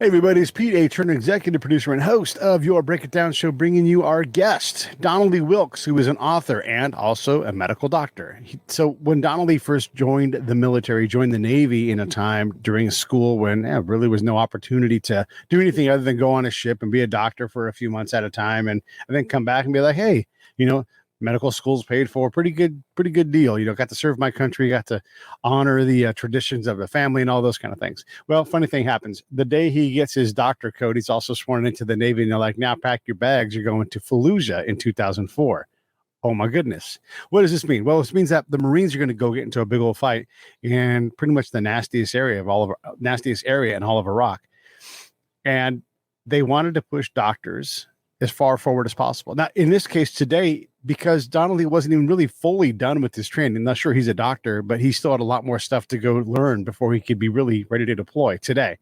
Hey everybody, it's Pete A. Turner, executive producer and host of your Break It Down show, bringing you our guest, Donnelly Wilkes, who is an author and also a medical doctor. So when Donnelly first joined the military, joined the Navy in a time during school when really was no opportunity to do anything other than go on a ship and be a doctor for a few months at a time, and then come back and be like, hey, medical school's paid for, pretty good deal. Got to serve my country, got to honor the traditions of the family and all those kind of things. Well, funny thing happens. The day he gets his doctor code, he's also sworn into the Navy, and they're like, now pack your bags. You're going to Fallujah in 2004. Oh my goodness. What does this mean? Well, this means that the Marines are going to go get into a big old fight in pretty much the nastiest area in all of Iraq. And they wanted to push doctors as far forward as possible. Now, in this case today, because Donnelly wasn't even really fully done with his training, I'm not sure he's a doctor, but he still had a lot more stuff to go learn before he could be really ready to deploy today.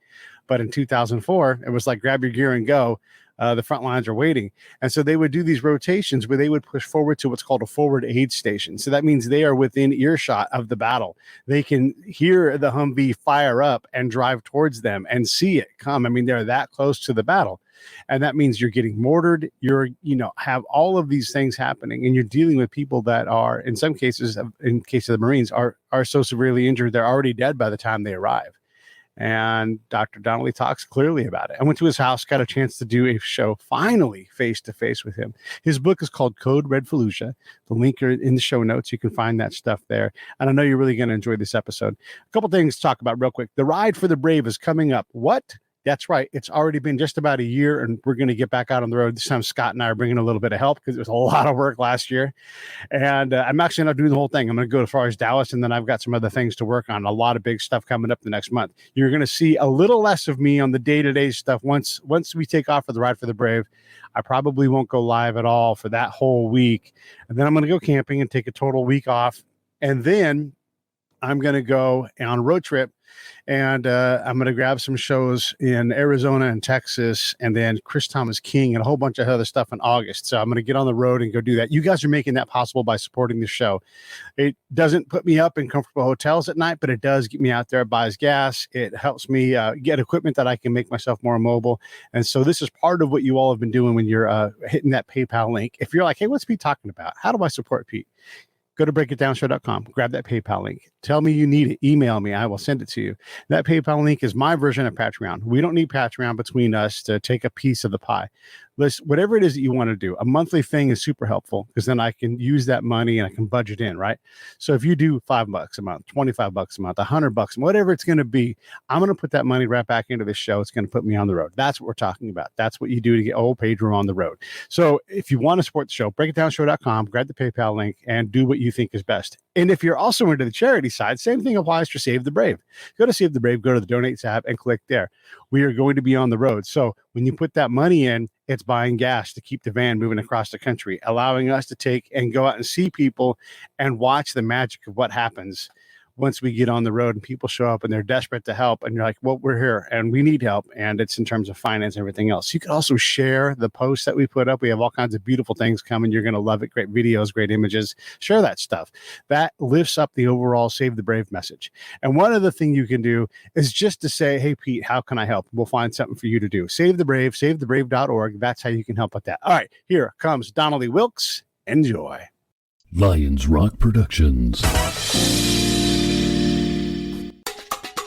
But in 2004, it was like, grab your gear and go. The front lines are waiting. And so they would do these rotations where they would push forward to what's called a forward aid station. So that means they are within earshot of the battle. They can hear the Humvee fire up and drive towards them and see it come. I mean, they're that close to the battle. And that means you're getting mortared, have all of these things happening, and you're dealing with people that are, in some cases, in case of the Marines, are so severely injured, they're already dead by the time they arrive. And Dr. Donnelly talks clearly about it. I went to his house, got a chance to do a show, finally, face-to-face with him. His book is called Code Red Fallujah. The link are in the show notes. You can find that stuff there. And I know you're really going to enjoy this episode. A couple things to talk about real quick. The Ride for the Brave is coming up. What? That's right. It's already been just about a year, and we're going to get back out on the road. This time, Scott and I are bringing a little bit of help because it was a lot of work last year. And I'm actually not doing the whole thing. I'm going to go as far as Dallas, and then I've got some other things to work on. A lot of big stuff coming up the next month. You're going to see a little less of me on the day-to-day stuff. Once we take off for the Ride for the Brave, I probably won't go live at all for that whole week. And then I'm going to go camping and take a total week off. And then I'm going to go on a road trip, and I'm going to grab some shows in Arizona and Texas, and then Chris Thomas King and a whole bunch of other stuff in August. So I'm going to get on the road and go do that. You guys are making that possible by supporting the show. It doesn't put me up in comfortable hotels at night, but it does get me out there, buys gas. It helps me get equipment that I can make myself more mobile. And so this is part of what you all have been doing when you're hitting that PayPal link. If you're like, hey, what's Pete talking about? How do I support Pete? Go to breakitdownshow.com, grab that PayPal link. Tell me you need it. Email me. I will send it to you. That PayPal link is my version of Patreon. We don't need Patreon between us to take a piece of the pie. Listen, whatever it is that you want to do, a monthly thing is super helpful because then I can use that money and I can budget in, right? So if you do $5 a month, $25 a month, $100, whatever it's going to be, I'm going to put that money right back into this show. It's going to put me on the road. That's what we're talking about. That's what you do to get old Pedro on the road. So if you want to support the show, breakitdownshow.com, grab the PayPal link and do what you think is best. And if you're also into the charity side, same thing applies for Save the Brave. Go to Save the Brave, go to the Donate tab and click there. We are going to be on the road. So when you put that money in, it's buying gas to keep the van moving across the country, allowing us to take and go out and see people and watch the magic of what happens once we get on the road and people show up and they're desperate to help. And you're like, well, we're here and we need help. And it's in terms of finance and everything else. You can also share the posts that we put up. We have all kinds of beautiful things coming. You're going to love it. Great videos, great images. Share that stuff. That lifts up the overall Save the Brave message. And one other thing you can do is just to say, hey, Pete, how can I help? We'll find something for you to do. Save the Brave, savethebrave.org. That's how you can help with that. All right, here comes Donnelly Wilkes. Enjoy. Lions Rock Productions.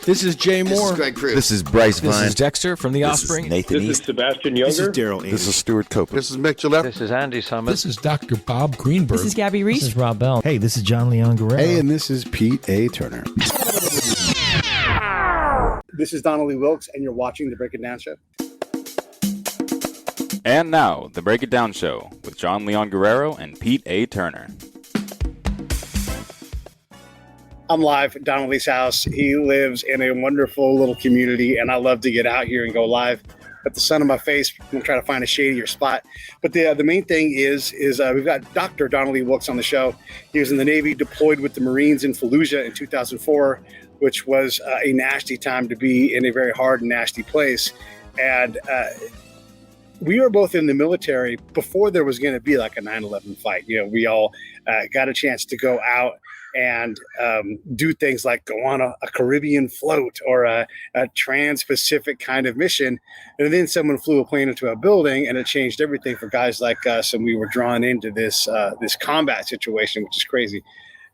This is Jay Moore. This is Greg Cruz. This is Bryce Vine. This is Dexter from The Offspring. This is Nathan This East. is Sebastian Younger. This is Daryl This is Stuart Copeland. This is Mick Gillette. This is Andy Summers. This is Dr. Bob Greenberg. This is Gabby Reese. This is Rob Bell. Hey, this is John Leon Guerrero. Hey, and this is Pete A. Turner. This is Donnelly Wilkes, and you're watching the Break It Down Show. And now, the Break It Down Show with John Leon Guerrero and Pete A. Turner. I'm live at Donnelly's house. He lives in a wonderful little community, and I love to get out here and go live. Put the sun on my face. I'm going to try to find a shadier spot. But the main thing is we've got Dr. Donnelly Wilkes on the show. He was in the Navy, deployed with the Marines in Fallujah in 2004, which was a nasty time to be in a very hard and nasty place. And we were both in the military before there was going to be like a 9/11 fight. You know, we all got a chance to go out and do things like go on a Caribbean float or a trans-Pacific kind of mission. And then someone flew a plane into a building, and it changed everything for guys like us. And we were drawn into this combat situation, which is crazy.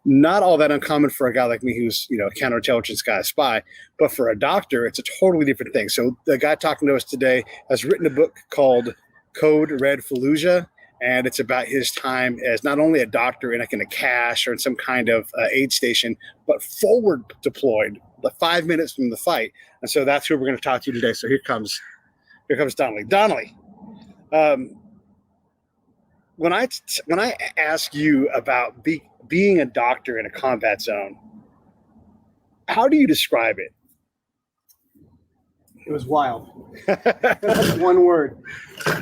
Not all that uncommon for a guy like me who's, a counterintelligence guy, a spy, but for a doctor, it's a totally different thing. So the guy talking to us today has written a book called Code Red Fallujah, and it's about his time as not only a doctor in a cache or in some kind of aid station, but forward deployed, 5 minutes from the fight. And so that's who we're going to talk to you today. So here comes Donnelly. Donnelly, when I ask you about being a doctor in a combat zone, how do you describe it? It was wild. That's one word.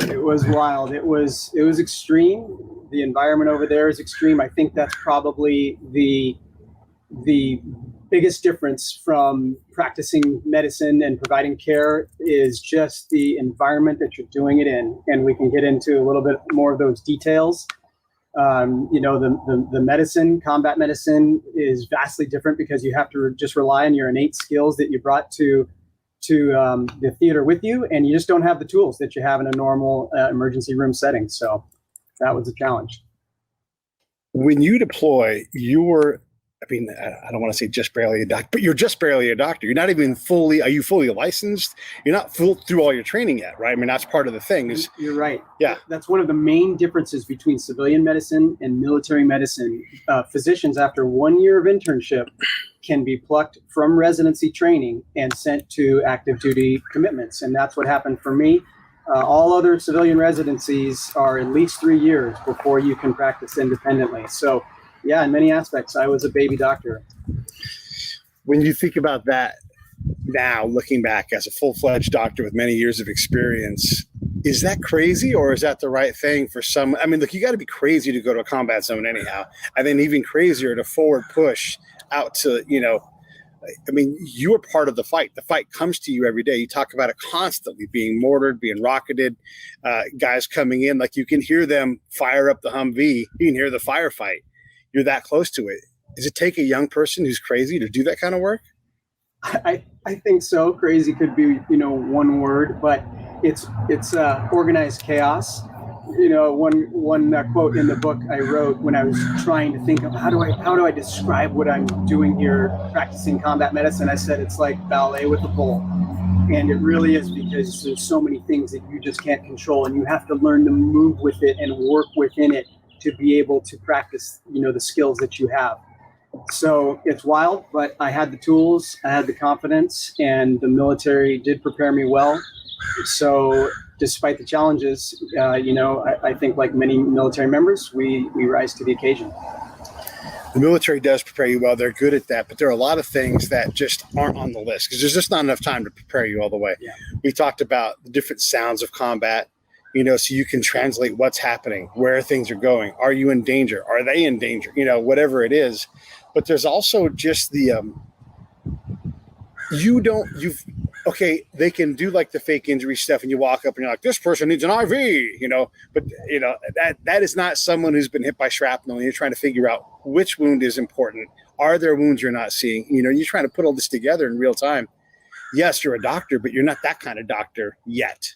It was wild. It was extreme. The environment over there is extreme. I think that's probably the biggest difference from practicing medicine and providing care is just the environment that you're doing it in. And we can get into a little bit more of those details. The medicine, combat medicine, is vastly different because you have to just rely on your innate skills that you brought to the theater with you, and you just don't have the tools that you have in a normal emergency room setting. So that was a challenge. When you deploy, I don't want to say just barely a doctor, but you're just barely a doctor. You're not even are you fully licensed? You're not full through all your training yet, right? I mean, that's part of the thing. You're right. Yeah. That's one of the main differences between civilian medicine and military medicine. Physicians, after 1 year of internship, can be plucked from residency training and sent to active duty commitments. And that's what happened for me. All other civilian residencies are at least 3 years before you can practice independently. So yeah, in many aspects, I was a baby doctor. When you think about that now, looking back as a full-fledged doctor with many years of experience, is that crazy or is that the right thing for some? I mean, look, you got to be crazy to go to a combat zone anyhow. And then even crazier to forward push out to, you are part of the fight. The fight comes to you every day. You talk about it constantly, being mortared, being rocketed, guys coming in. Like you can hear them fire up the Humvee. You can hear the firefight. You're that close to it. Does it take a young person who's crazy to do that kind of work? I think so. Crazy could be, one word, but it's organized chaos. One quote in the book I wrote when I was trying to think of how do I describe what I'm doing here practicing combat medicine. I said it's like ballet with a pole. And it really is, because there's so many things that you just can't control, and you have to learn to move with it and work within it to be able to practice, the skills that you have. So it's wild, but I had the tools, I had the confidence, and the military did prepare me well. So despite the challenges, I think like many military members, we rise to the occasion. The military does prepare you well. They're good at that, but there are a lot of things that just aren't on the list because there's just not enough time to prepare you all the way. Yeah. We talked about the different sounds of combat, so you can translate what's happening, where things are going. Are you in danger? Are they in danger? Whatever it is. But there's also just the, they can do like the fake injury stuff and you walk up and you're like, this person needs an IV, but that is not someone who's been hit by shrapnel. And you're trying to figure out which wound is important. Are there wounds you're not seeing? You're trying to put all this together in real time. Yes, you're a doctor, but you're not that kind of doctor yet.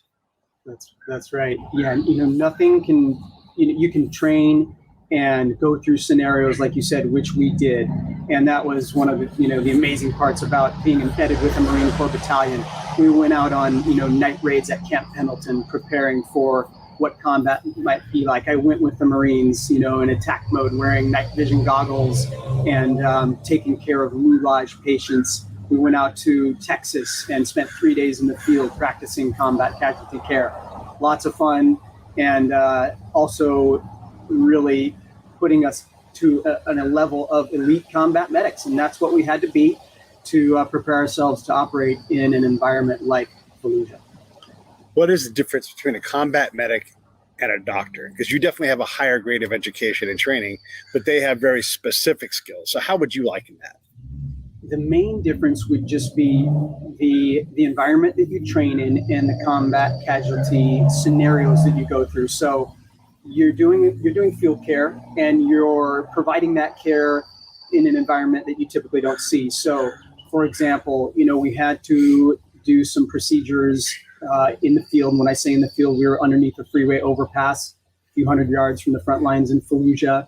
That's right. Yeah. Nothing can, you can train and go through scenarios like you said, which we did. And that was one of the, the amazing parts about being embedded with a Marine Corps battalion. We went out on, night raids at Camp Pendleton, preparing for what combat might be like. I went with the Marines, in attack mode, wearing night vision goggles and taking care of roulage patients. We went out to Texas and spent 3 days in the field practicing combat casualty care. Lots of fun, and also really putting us to a level of elite combat medics. And that's what we had to be to prepare ourselves to operate in an environment like Fallujah. What is the difference between a combat medic and a doctor? Because you definitely have a higher grade of education and training, but they have very specific skills. So how would you liken that? The main difference would just be the environment that you train in and the combat casualty scenarios that you go through. So you're doing field care, and you're providing that care in an environment that you typically don't see. So, for example, we had to do some procedures in the field. When I say in the field, we were underneath a freeway overpass, a few hundred yards from the front lines in Fallujah.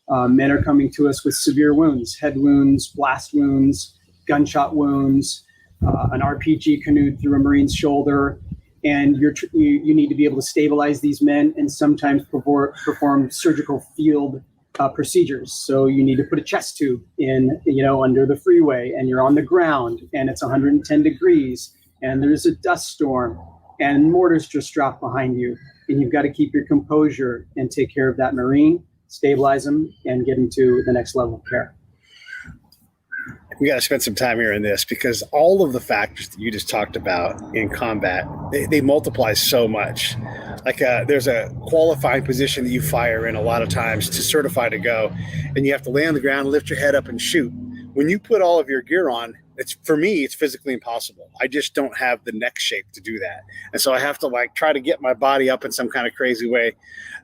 Men are coming to us with severe wounds, head wounds, blast wounds, gunshot wounds, an RPG canoed through a Marine's shoulder. And you need to be able to stabilize these men and sometimes perform surgical field procedures. So you need to put a chest tube in, under the freeway, and you're on the ground and it's 110 degrees and there's a dust storm and mortars just dropped behind you. And you've got to keep your composure and take care of that Marine, stabilize them, and get them to the next level of care. We got to spend some time here in this, because all of the factors that you just talked about in combat, they multiply so much. Like there's a qualifying position that you fire in a lot of times to certify to go, and you have to lay on the ground, lift your head up and shoot. When you put all of your gear on, for me, it's physically impossible. I just don't have the neck shape to do that. And so I have to try to get my body up in some kind of crazy way.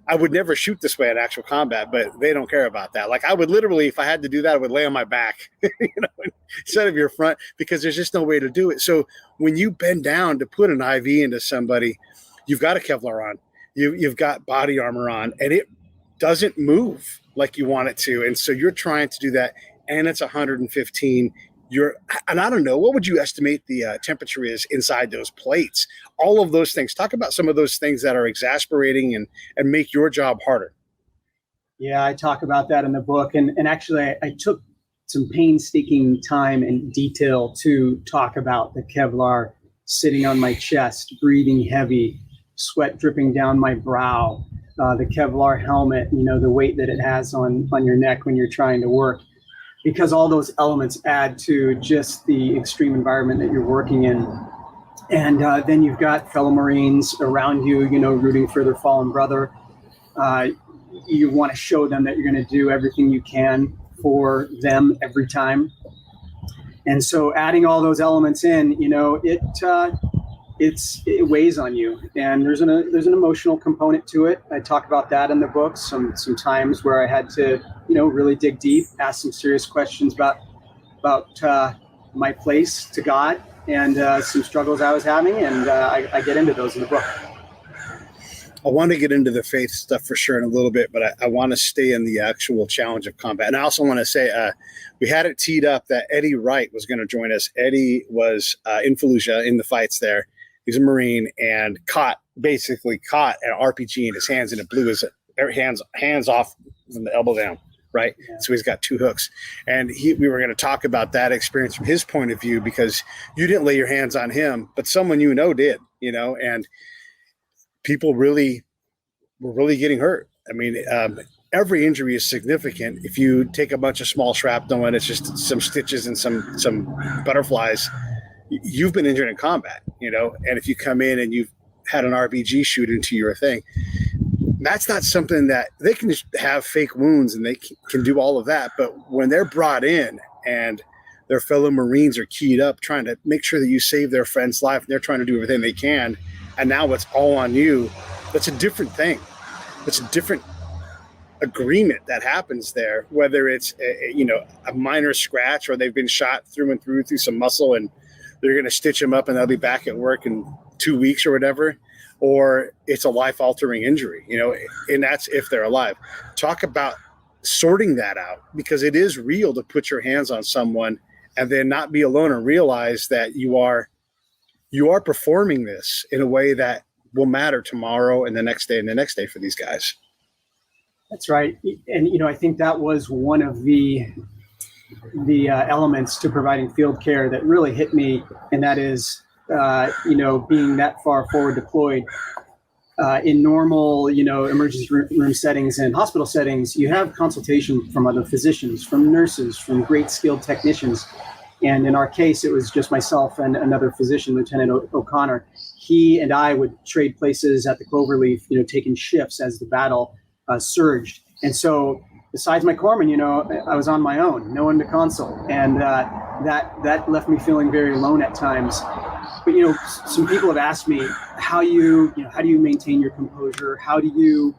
I would never shoot this way in actual combat, but they don't care about that. I would literally, if I had to do that, I would lay on my back, instead of your front, because there's just no way to do it. So when you bend down to put an IV into somebody, you've got a Kevlar on, you've got body armor on, and it doesn't move like you want it to. And so you're trying to do that, and it's 115. And I don't know, what would you estimate the temperature is inside those plates? All of those things. Talk about some of those things that are exasperating and make your job harder. Yeah, I talk about that in the book. And actually, I took some painstaking time and detail to talk about the Kevlar sitting on my chest, breathing heavy, sweat dripping down my brow, the Kevlar helmet, the weight that it has on your neck when you're trying to work. Because all those elements add to just the extreme environment that you're working in. And then you've got fellow Marines around you, rooting for their fallen brother. You want to show them that you're going to do everything you can for them every time. And so adding all those elements in, it weighs on you. And there's an emotional component to it. I talk about that in the book. Some times where I had to, really dig deep, ask some serious questions about my place to God and some struggles I was having. And I get into those in the book. I want to get into the faith stuff for sure in a little bit, but I want to stay in the actual challenge of combat. And I also want to say we had it teed up that Eddie Wright was going to join us. Eddie was in Fallujah in the fights there. He's a Marine and caught an RPG in his hands, and it blew his hands off from the elbow down, right? Yeah. So he's got two hooks. And we were going to talk about that experience from his point of view, because you didn't lay your hands on him, but someone did, and people were really getting hurt. I mean, every injury is significant. If you take a bunch of small shrapnel and it's just some stitches and some butterflies, you've been injured in combat, and if you come in and you've had an RPG shoot into your thing, that's not something that they can just have fake wounds and they can do all of that. But when they're brought in and their fellow Marines are keyed up, trying to make sure that you save their friend's life, and they're trying to do everything they can, and now it's all on you, that's a different thing. It's a different agreement that happens there, whether it's a minor scratch or they've been shot through and through some muscle and they're going to stitch them up and they'll be back at work in 2 weeks or whatever, or it's a life-altering injury, and that's if they're alive. Talk about sorting that out, because it is real to put your hands on someone and then not be alone and realize that you are performing this in a way that will matter tomorrow and the next day and the next day for these guys. That's right. And, I think that was one of the elements to providing field care that really hit me. And that is, being that far forward deployed in normal, emergency room settings and hospital settings, you have consultation from other physicians, from nurses, from great skilled technicians. And in our case, it was just myself and another physician, Lieutenant O'Connor. He and I would trade places at the Cloverleaf, taking shifts as the battle surged. And so besides my corpsman, I was on my own, no one to consult. And that left me feeling very alone at times. But, some people have asked me, how do you maintain your composure? How do you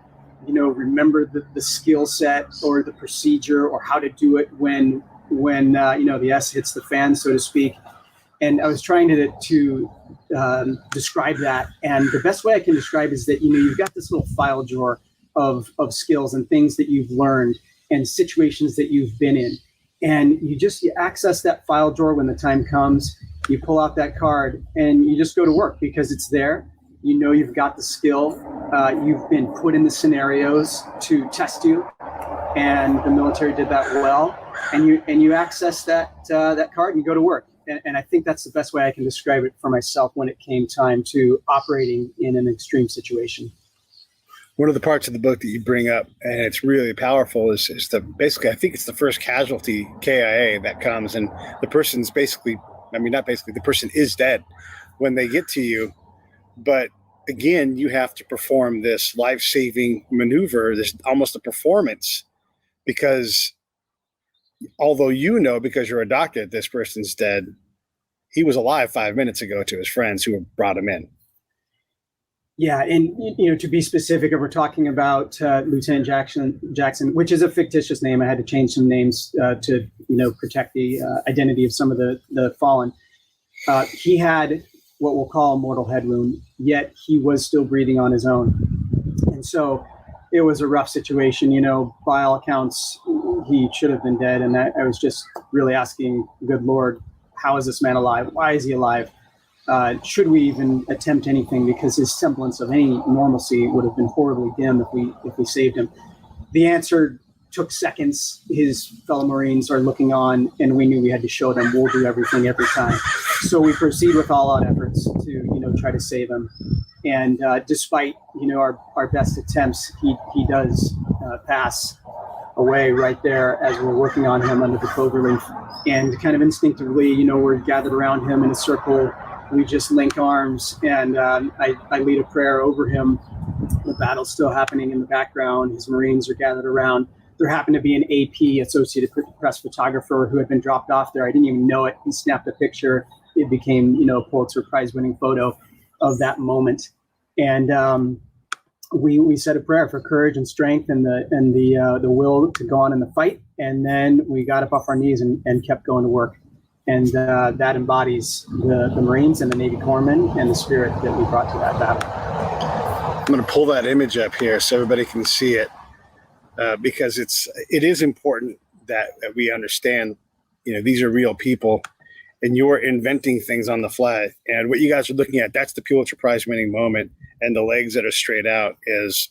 remember the skill set or the procedure or how to do it when the S hits the fan, so to speak. And I was trying to describe that. And the best way I can describe is that, you've got this little file drawer of skills and things that you've learned and situations that you've been in. And you access that file drawer when the time comes. You pull out that card and you just go to work because it's there. You've got the skill. You've been put in the scenarios to test you. And the military did that well. And you access that card and you go to work. And I think that's the best way I can describe it for myself when it came time to operating in an extreme situation. One of the parts of the book that you bring up, and it's really powerful, is basically, I think it's the first casualty KIA that comes, and the person's the person is dead when they get to you. But again, you have to perform this life-saving maneuver, this almost a performance, because although because you're a doctor that this person's dead, he was alive 5 minutes ago to his friends who brought him in. Yeah, and to be specific, if we're talking about Lieutenant Jackson, which is a fictitious name, I had to change some names to protect the identity of some of the fallen. He had what we'll call a mortal head wound, yet he was still breathing on his own, and so it was a rough situation. By all accounts, he should have been dead, and I was just really asking, good Lord, how is this man alive? Why is he alive? Should we even attempt anything? Because his semblance of any normalcy would have been horribly dim if we saved him. The answer took seconds. His fellow Marines are looking on, and we knew we had to show them we'll do everything every time. So we proceed with all-out efforts to try to save him. And despite our best attempts, he does pass away right there as we're working on him under the clover leaf. And kind of instinctively, we're gathered around him in a circle. We just link arms, and I lead a prayer over him. The battle's still happening in the background. His Marines are gathered around. There happened to be an AP, Associated Press photographer, who had been dropped off there. I didn't even know it. He snapped a picture. It became, a Pulitzer Prize-winning photo of that moment. And we said a prayer for courage and strength and the will to go on in the fight. And then we got up off our knees and kept going to work. And that embodies the Marines and the Navy corpsmen and the spirit that we brought to that battle. I'm going to pull that image up here so everybody can see it, because it is important that we understand, these are real people, and you're inventing things on the fly. And what you guys are looking at, that's the Pulitzer Prize winning moment, and the legs that are straight out is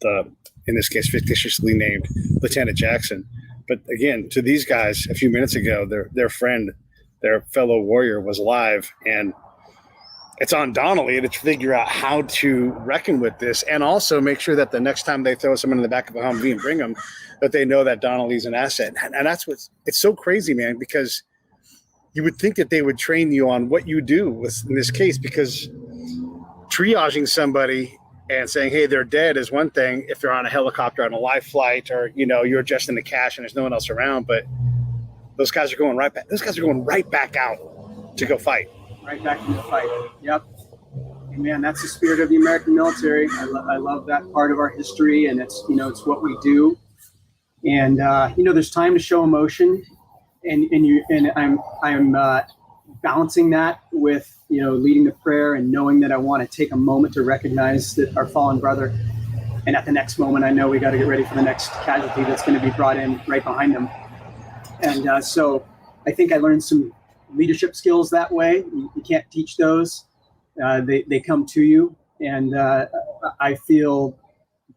in this case, fictitiously named Lieutenant Jackson. But again, to these guys, a few minutes ago, their friend, their fellow warrior was alive, and it's on Donnelly to figure out how to reckon with this, and also make sure that the next time they throw someone in the back of a Humvee and bring them, that they know that Donnelly's an asset. And that's it's so crazy, man, because you would think that they would train you on what you do in this case, because triaging somebody and saying, hey, they're dead is one thing if they're on a helicopter on a live flight, or, you're just in the cache and there's no one else around. But those guys are going right back. Those guys are going right back out to go fight. Right back in the fight. Yep. And man, that's the spirit of the American military. I love that part of our history, and it's what we do. And there's time to show emotion, and I'm balancing that with leading the prayer and knowing that I want to take a moment to recognize that our fallen brother. And at the next moment, I know we got to get ready for the next casualty that's going to be brought in right behind them. And so I think I learned some leadership skills that way. You can't teach those. They come to you. And I feel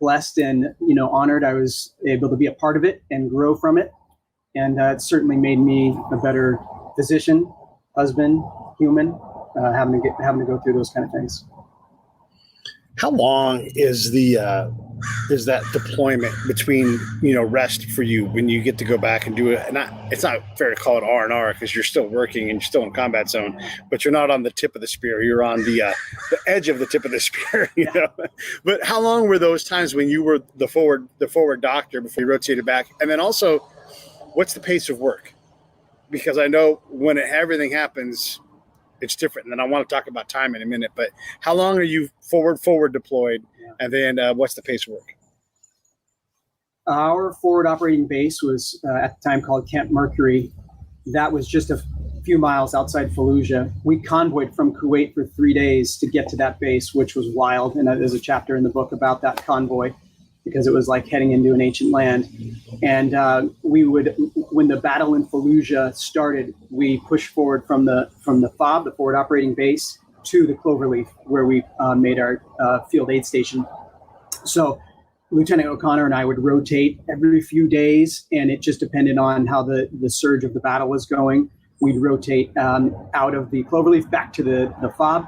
blessed and, honored I was able to be a part of it and grow from it. And it certainly made me a better physician, husband, human, having to go through those kind of things. How long is that deployment between rest for you when you get to go back and do it? And it's not fair to call it R&R because you're still working and you're still in combat zone, but you're not on the tip of the spear. You're on the edge of the tip of the spear. But how long were those times when you were the forward doctor before you rotated back? And then also, what's the pace of work? Because I know when everything happens, it's different. And then I want to talk about time in a minute, but how long are you forward deployed? Yeah. And then what's the pace of work? Our forward operating base was at the time called Camp Mercury. That was just a few miles outside Fallujah. We convoyed from Kuwait for 3 days to get to that base, which was wild. And there's a chapter in the book about that convoy, because it was like heading into an ancient land. And we would, when the battle in Fallujah started, we pushed forward from the FOB, the forward operating base, to the Cloverleaf, where we made our field aid station. So Lieutenant O'Connor and I would rotate every few days, and it just depended on how the surge of the battle was going. We'd rotate out of the Cloverleaf back to the FOB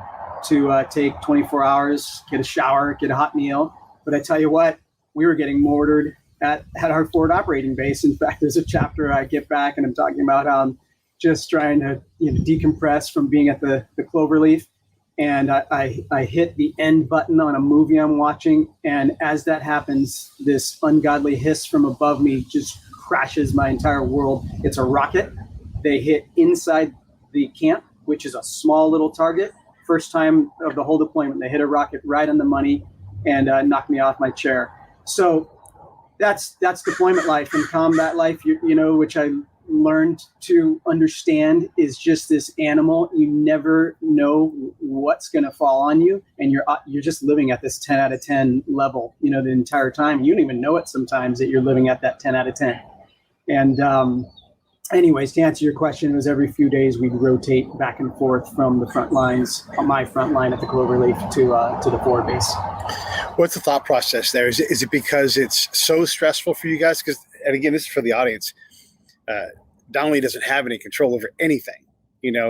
to take 24 hours, get a shower, get a hot meal. But I tell you what, we were getting mortared at our forward operating base. In fact, there's a chapter I get back and I'm talking about just trying to decompress from being at the Cloverleaf. And I hit the end button on a movie I'm watching. And as that happens, this ungodly hiss from above me just crashes my entire world. It's a rocket. They hit inside the camp, which is a small little target. First time of the whole deployment, they hit a rocket right on the money and knocked me off my chair. So that's deployment life. And combat life, which I learned to understand, is just this animal. You never know what's going to fall on you, and you're just living at this 10 out of 10 level, the entire time. You don't even know it sometimes that you're living at that 10 out of 10. And anyways, to answer your question, it was every few days we'd rotate back and forth from the front lines, my front line at the Cloverleaf to the forward base. What's the thought process there? Is it because it's so stressful for you guys? Because, and again, this is for the audience. Donnelly doesn't have any control over anything.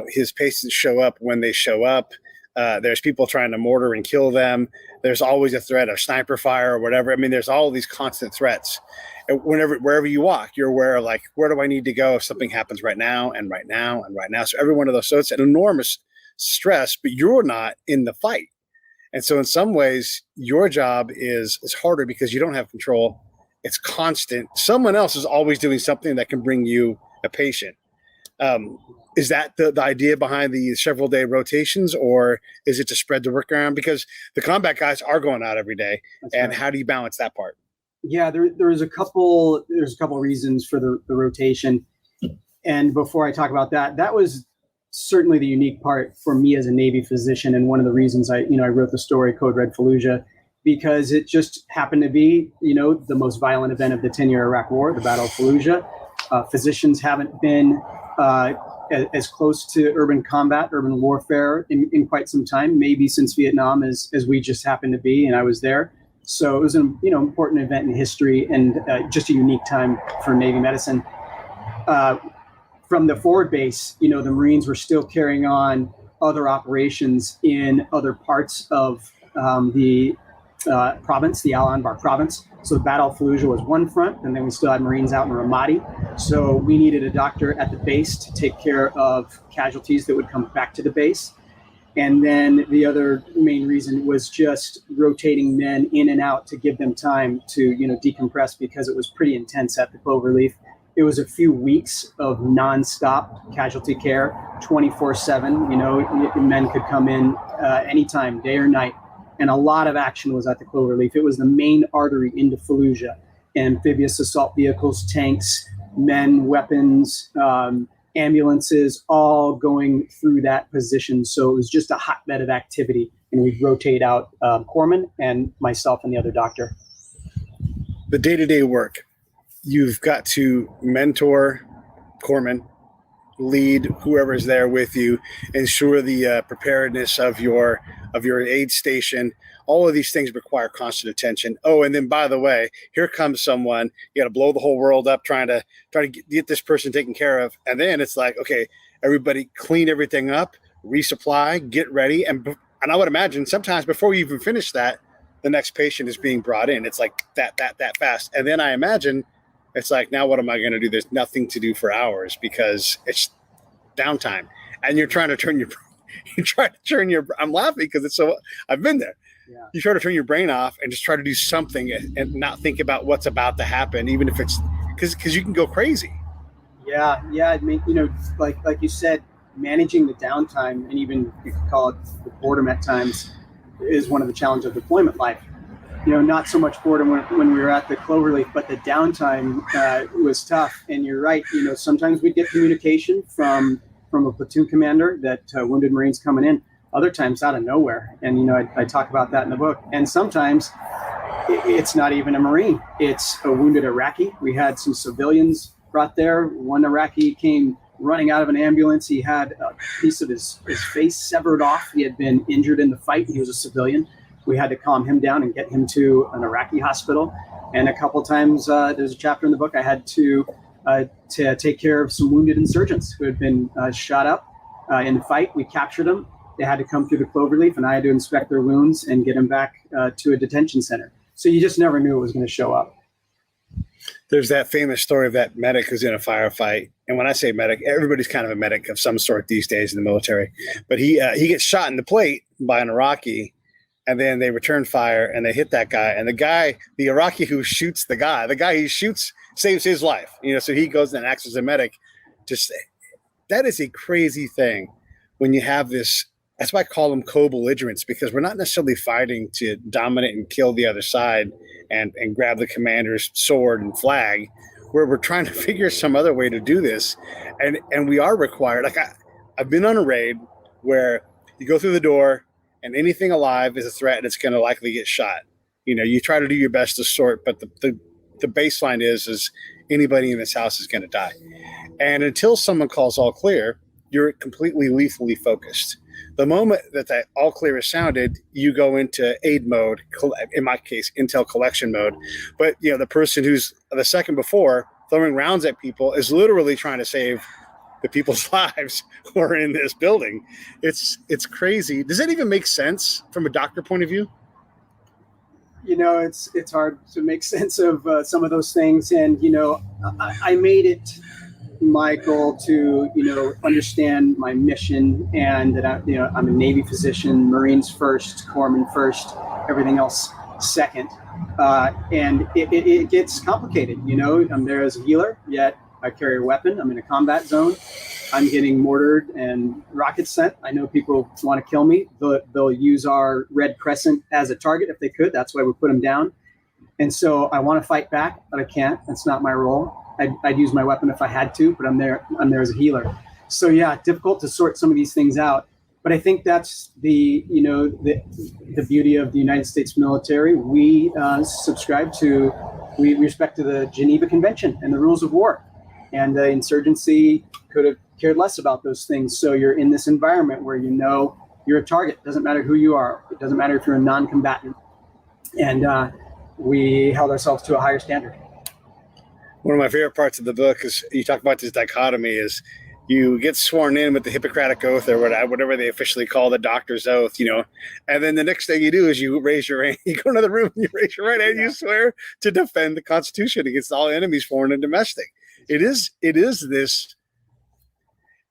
His patients show up when they show up. There's people trying to mortar and kill them. There's always a threat of sniper fire or whatever. I mean, there's all these constant threats. And wherever you walk, you're aware of, like, where do I need to go if something happens right now and right now and right now? So every one of those. So it's an enormous stress, but you're not in the fight. And so in some ways, your job is harder because you don't have control. It's constant. Someone else is always doing something that can bring you a patient. Is that the idea behind the several day rotations, or is it to spread the work around? Because the combat guys are going out every day. That's and right. How do you balance that part? Yeah, there's a couple reasons for the rotation. And before I talk about that was certainly the unique part for me as a Navy physician. And one of the reasons I wrote the story Code Red Fallujah, because it just happened to be, the most violent event of the 10-year Iraq War, the Battle of Fallujah. Physicians haven't been as close to urban combat, urban warfare in quite some time, maybe since Vietnam, as we just happened to be, and I was there. So it was an important event in history, and just a unique time for Navy medicine. From the forward base, the Marines were still carrying on other operations in other parts of the province, the Al Anbar province. So the Battle of Fallujah was one front, and then we still had Marines out in Ramadi. So we needed a doctor at the base to take care of casualties that would come back to the base. And then the other main reason was just rotating men in and out to give them time to, decompress, because it was pretty intense at the Cloverleaf. It was a few weeks of nonstop casualty care, 24/7. Men could come in anytime, day or night. And a lot of action was at the Cloverleaf. It was the main artery into Fallujah. Amphibious assault vehicles, tanks, men, weapons, ambulances, all going through that position. So it was just a hotbed of activity. And we'd rotate out corpsmen and myself and the other doctor. The day-to-day work, you've got to mentor corpsmen, lead whoever's there with you, ensure the preparedness of your aid station. All of these things require constant attention. Oh, and then, by the way, here comes someone. You got to blow the whole world up trying to get this person taken care of. And then it's like, okay, everybody clean everything up, resupply, get ready. And I would imagine sometimes before you even finish that, the next patient is being brought in. It's like that fast. And then I imagine it's like, now what am I going to do? There's nothing to do for hours because it's downtime. And you're trying to turn your, I'm laughing because it's so, I've been there. Yeah. You try to turn your brain off and just try to do something and not think about what's about to happen, even if it's because you can go crazy. Yeah. I mean, like you said, managing the downtime, and even you could call it the boredom at times, is one of the challenges of deployment life. not so much boredom when we were at the Cloverleaf, but the downtime was tough. And you're right. Sometimes we'd get communication from a platoon commander that wounded Marines coming in. Other times out of nowhere. And, I talk about that in the book. And sometimes it's not even a Marine. It's a wounded Iraqi. We had some civilians brought there. One Iraqi came running out of an ambulance. He had a piece of his face severed off. He had been injured in the fight. He was a civilian. We had to calm him down and get him to an Iraqi hospital. And a couple times, there's a chapter in the book I had to take care of some wounded insurgents who had been shot up in the fight. We captured them. They had to come through the Cloverleaf, and I had to inspect their wounds and get them back to a detention center. So you just never knew it was going to show up. There's that famous story of that medic who's in a firefight. And when I say medic, everybody's kind of a medic of some sort these days in the military. But he gets shot in the plate by an Iraqi, and then they return fire and they hit that guy. And the Iraqi who shoots the guy he shoots saves his life. So he goes and acts as a medic. That is a crazy thing when you have this. That's why I call them co-belligerents, because we're not necessarily fighting to dominate and kill the other side and grab the commander's sword and flag. We're trying to figure some other way to do this. And we are required. Like I've been on a raid where you go through the door and anything alive is a threat and it's going to likely get shot. You try to do your best to sort, but the baseline is anybody in this house is going to die. And until someone calls all clear, you're completely lethally focused. The moment that all clear is sounded, you go into aid mode, in my case, intel collection mode. But, the person who's the second before throwing rounds at people is literally trying to save the people's lives who are in this building. It's crazy. Does that even make sense from a doctor point of view? It's hard to make sense of some of those things. And, I made it my goal to, understand my mission, and that I'm a Navy physician, Marines first, Corpsman first, everything else second. And it gets complicated. I'm there as a healer, yet I carry a weapon. I'm in a combat zone. I'm getting mortared and rockets sent. I know people want to kill me. They'll use our Red Crescent as a target if they could. That's why we put them down. And so I want to fight back, but I can't. That's not my role. I'd use my weapon if I had to, but I'm there as a healer. So yeah, difficult to sort some of these things out. But I think that's the beauty of the United States military. We we respect to the Geneva Convention and the rules of war. And the insurgency could have cared less about those things. So you're in this environment where you're a target. It doesn't matter who you are. It doesn't matter if you're a non-combatant. And we held ourselves to a higher standard. One of my favorite parts of the book is you talk about this dichotomy is you get sworn in with the Hippocratic Oath or whatever they officially call the doctor's oath, and then the next thing you do is you raise your hand, you go into the room and you raise your right hand, you swear to defend the Constitution against all enemies, foreign and domestic. It is this,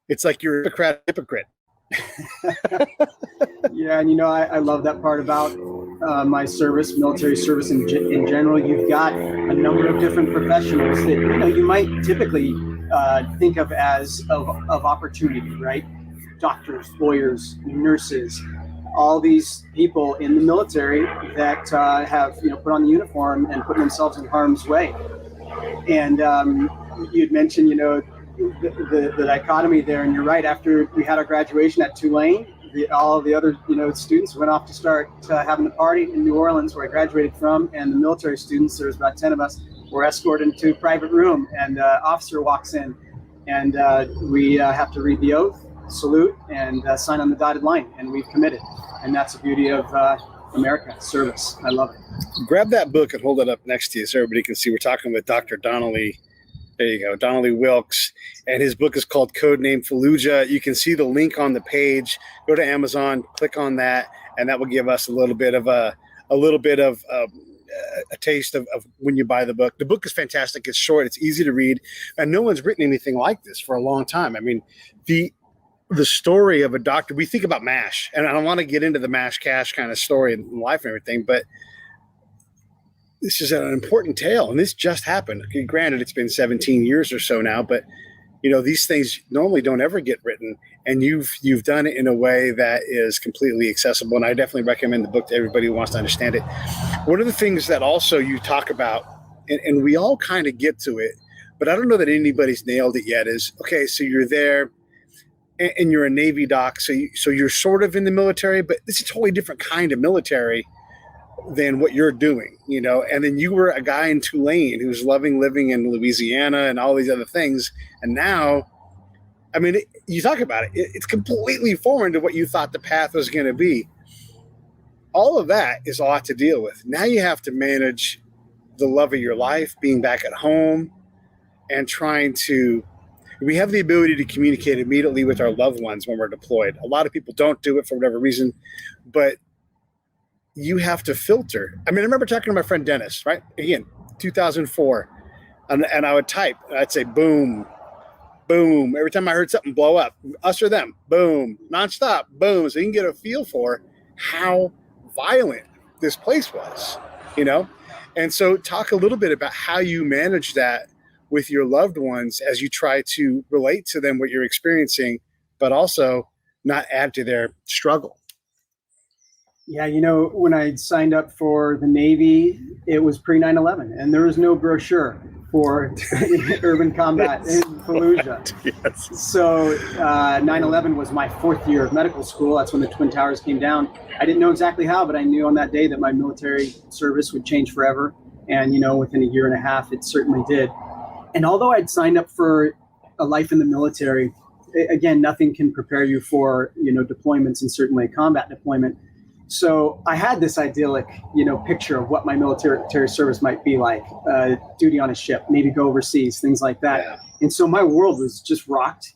it's like you're a hypocrite. Yeah, and I love that part about my service, military service in general. You've got a number of different professionals that you might typically think of as of opportunity, right? Doctors, lawyers, nurses, all these people in the military that have put on the uniform and put themselves in harm's way. And you'd mentioned the dichotomy there, and you're right. After we had our graduation at Tulane, all the other students went off to start having a party in New Orleans, where I graduated from, and the military students, there was about 10 of us, were escorted into a private room, and an officer walks in, and we have to read the oath, salute, and sign on the dotted line, and we've committed. And that's the beauty of America, service. I love it. Grab that book and hold it up next to you so everybody can see. We're talking with Dr. Donnelly. There you go, Donnelly Wilkes, and his book is called Codename Fallujah. You can see the link on the page. Go to Amazon, click on that, and that will give us a little bit of a taste of when you buy the book. The book is fantastic. It's short. It's easy to read, and no one's written anything like this for a long time. I mean, the story of a doctor. We think about MASH, and I don't want to get into the MASH cash kind of story in life and everything, but this is an important tale, and this just happened. Okay, granted, it's been 17 years or so now, but these things normally don't ever get written, and you've done it in a way that is completely accessible. And I definitely recommend the book to everybody who wants to understand it. One of the things that also you talk about, and we all kind of get to it, but I don't know that anybody's nailed it yet, is, okay, so you're there and you're a Navy doc. So you're sort of in the military, but it's a totally different kind of military than what you're doing, and then you were a guy in Tulane who's loving living in Louisiana and all these other things. And now, I mean, you talk about it, it's completely foreign to what you thought the path was going to be. All of that is a lot to deal with. Now you have to manage the love of your life, being back at home, and we have the ability to communicate immediately with our loved ones when we're deployed. A lot of people don't do it for whatever reason, but you have to filter. I mean, I remember talking to my friend Dennis, right? Again, 2004. And I would type, and I'd say, boom, boom. Every time I heard something blow up, us or them, boom, nonstop, boom. So you can get a feel for how violent this place was, And so talk a little bit about how you manage that with your loved ones as you try to relate to them what you're experiencing, but also not add to their struggle. Yeah, when I signed up for the Navy, it was pre 9/11, and there was no brochure for urban combat in Fallujah. Yes. So 9/11 was my fourth year of medical school. That's when the Twin Towers came down. I didn't know exactly how, but I knew on that day that my military service would change forever. And, within a year and a half, it certainly did. And although I'd signed up for a life in the military, again, nothing can prepare you for, deployments, and certainly a combat deployment. So I had this idyllic, picture of what my military service might be like, duty on a ship, maybe go overseas, things like that. Yeah. And so my world was just rocked,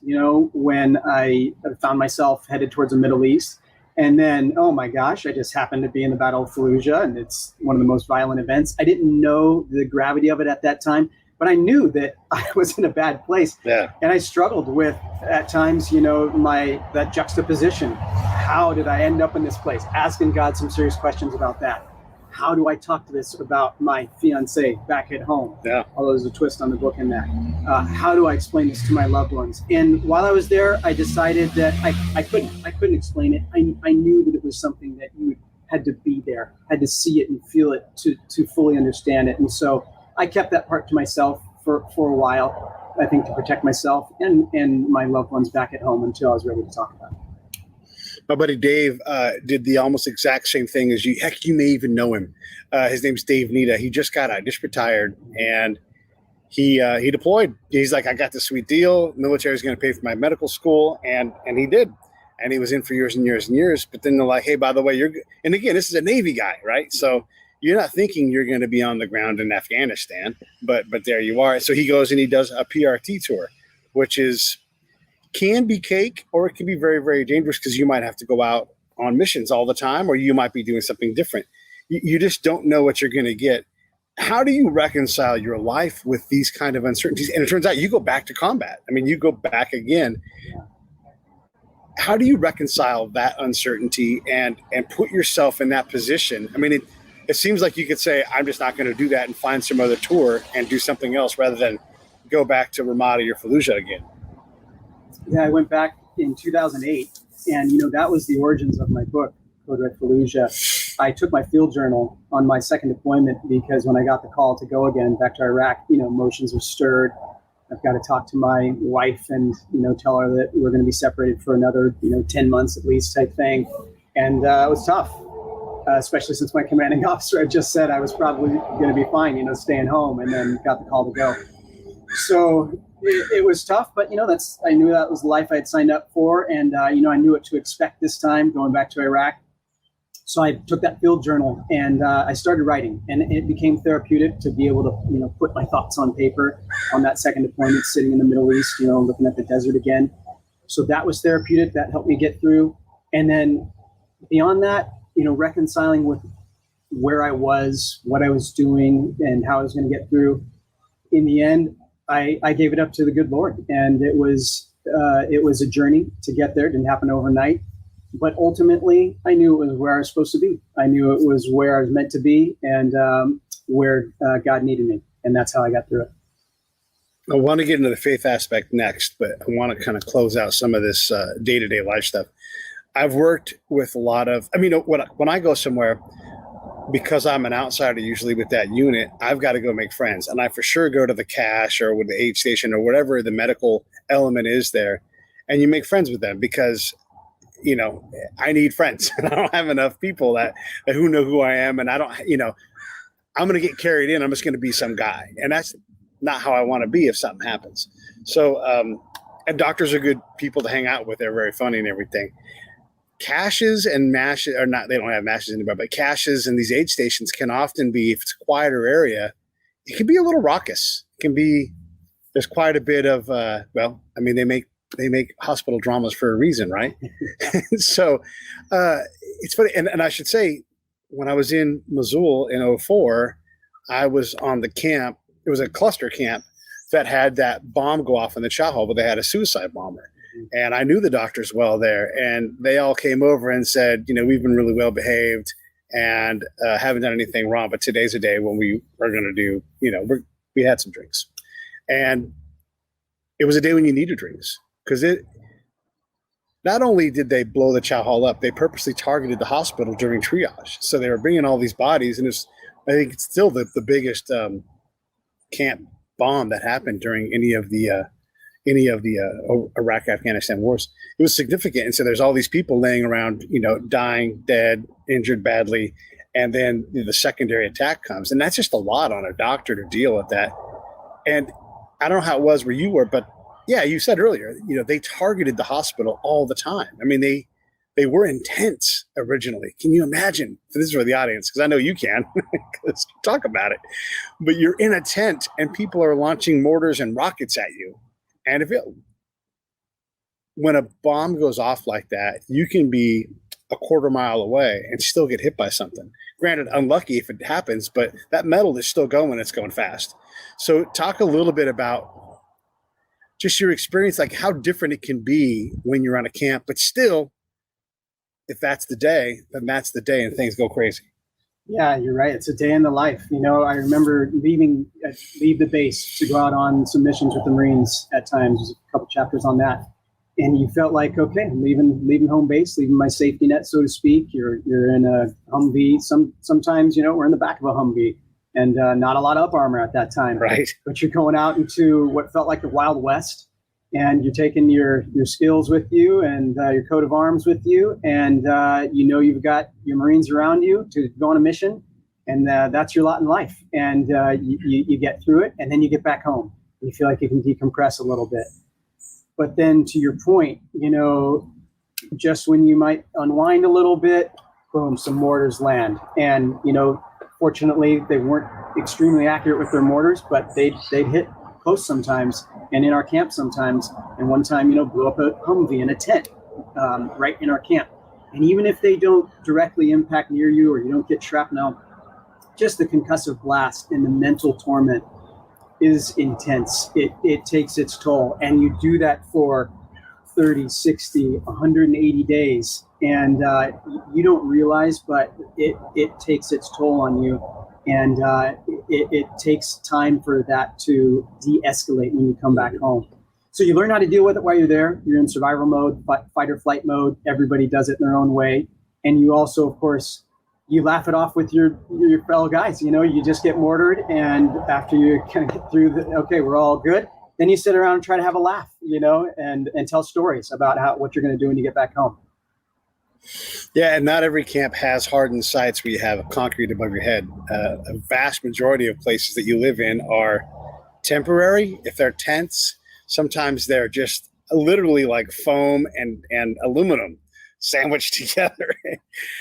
when I found myself headed towards the Middle East. And then, oh my gosh, I just happened to be in the Battle of Fallujah, and it's one of the most violent events. I didn't know the gravity of it at that time, but I knew that I was in a bad place. Yeah. And I struggled with, at times, that juxtaposition. How did I end up in this place? Asking God some serious questions about that. How do I talk to this about my fiance back at home? Yeah. Although there's a twist on the book in that. How do I explain this to my loved ones? And while I was there, I decided that I couldn't explain it. I knew that it was something that you had to be there, had to see it and feel it to fully understand it. And so I kept that part to myself for a while, I think, to protect myself and my loved ones back at home until I was ready to talk about it. My buddy Dave did the almost exact same thing as you. Heck, you may even know him. His name's Dave Nita. He just retired, and he deployed. He's like, I got this sweet deal. Military's going to pay for my medical school, and he did. And he was in for years and years and years. But then they're like, hey, by the way, and again, this is a Navy guy, right? So you're not thinking you're going to be on the ground in Afghanistan, but there you are. So he goes and he does a PRT tour, which can be cake, or it can be very, very dangerous because you might have to go out on missions all the time, or you might be doing something different. You just don't know what you're going to get. How do you reconcile your life with these kind of uncertainties? And it turns out you go back to combat. I mean, you go back again. How do you reconcile that uncertainty and put yourself in that position? I mean, it seems like you could say, I'm just not going to do that and find some other tour and do something else rather than go back to Ramadi or Fallujah again. Yeah, I went back in 2008, and that was the origins of my book, Red Fallujah. I took my field journal on my second deployment because when I got the call to go again back to Iraq, emotions were stirred. I've got to talk to my wife and tell her that we're going to be separated for another 10 months at least type thing, and it was tough, especially since my commanding officer had just said I was probably going to be fine, staying home, and then got the call to go. So it was tough, but I knew that was the life I had signed up for, and I knew what to expect this time going back to Iraq. So I took that field journal and I started writing, and it became therapeutic to be able to put my thoughts on paper on that second deployment, sitting in the Middle East, looking at the desert again. So that was therapeutic. That helped me get through. And then beyond that, reconciling with where I was, what I was doing, and how I was going to get through. In the end, I gave it up to the good Lord, and it was a journey to get there. It didn't happen overnight, but ultimately I knew it was where I was supposed to be. I knew it was where I was meant to be, and where God needed me, and that's how I got through it. I want to get into the faith aspect next, but I want to kind of close out some of this day-to-day life stuff. I've worked with a lot of, when I go somewhere, because I'm an outsider usually with that unit, I've got to go make friends. And I for sure go to the cash or with the aid station or whatever the medical element is there. And you make friends with them because, I need friends. And I don't have enough people that who know who I am. And I don't, I'm going to get carried in. I'm just going to be some guy. And that's not how I want to be if something happens. So, and doctors are good people to hang out with. They're very funny and everything. Caches and mashes are not, they don't have mashes anymore, but caches and these aid stations can often be, if it's a quieter area, it can be a little raucous. It can be, there's quite a bit of, they make hospital dramas for a reason, right? So it's funny. And I should say, when I was in Missoula in 2004, I was on the camp. It was a cluster camp that had that bomb go off in the chow hall, but they had a suicide bomber. And I knew the doctors well there, and they all came over and said, we've been really well behaved and haven't done anything wrong. But today's a day when we are going to do, we had some drinks. And it was a day when you needed drinks because not only did they blow the chow hall up, they purposely targeted the hospital during triage. So they were bringing all these bodies, and I think it's still the biggest camp bomb that happened during any of the Iraq-Afghanistan wars. It was significant. And so there's all these people laying around, dying, dead, injured badly. And then the secondary attack comes. And that's just a lot on a doctor to deal with that. And I don't know how it was where you were, but yeah, you said earlier, they targeted the hospital all the time. I mean, they were intense originally. Can you imagine? This is for the audience, because I know you can. Let's talk about it. But you're in a tent and people are launching mortars and rockets at you. And when a bomb goes off like that, you can be a quarter mile away and still get hit by something. Granted, unlucky if it happens, but that metal is still going. It's going fast. So talk a little bit about just your experience, like how different it can be when you're on a camp, but still, if that's the day, then that's the day and things go crazy. Yeah, you're right. It's a day in the life. I remember leave the base to go out on some missions with the Marines at times. There's a couple chapters on that. And you felt like, okay, I'm leaving home base, leaving my safety net, so to speak. You're in a Humvee. Sometimes, we're in the back of a Humvee and not a lot of up armor at that time. Right. But you're going out into what felt like the Wild West. And you're taking your skills with you and your coat of arms with you. And, you've got your Marines around you to go on a mission. And that's your lot in life. And you get through it. And then you get back home. You feel like you can decompress a little bit. But then to your point, just when you might unwind a little bit, boom, some mortars land. And, fortunately, they weren't extremely accurate with their mortars, but they'd hit close sometimes, and in our camp sometimes. And one time, blew up a Humvee in a tent right in our camp. And even if they don't directly impact near you or you don't get shrapnel, just the concussive blast and the mental torment is intense. It takes its toll. And you do that for 30, 60, 180 days. And you don't realize, but it takes its toll on you. And it takes time for that to de-escalate when you come back home. So you learn how to deal with it while you're there. You're in survival mode, fight or flight mode. Everybody does it in their own way. And you also, of course, you laugh it off with your fellow guys. You just get mortared. And after you kind of get through okay, we're all good. Then you sit around and try to have a laugh, and tell stories about what you're going to do when you get back home. Yeah, and not every camp has hardened sites where you have concrete above your head. A vast majority of places that you live in are temporary. If they're tents, sometimes they're just literally like foam and aluminum sandwiched together.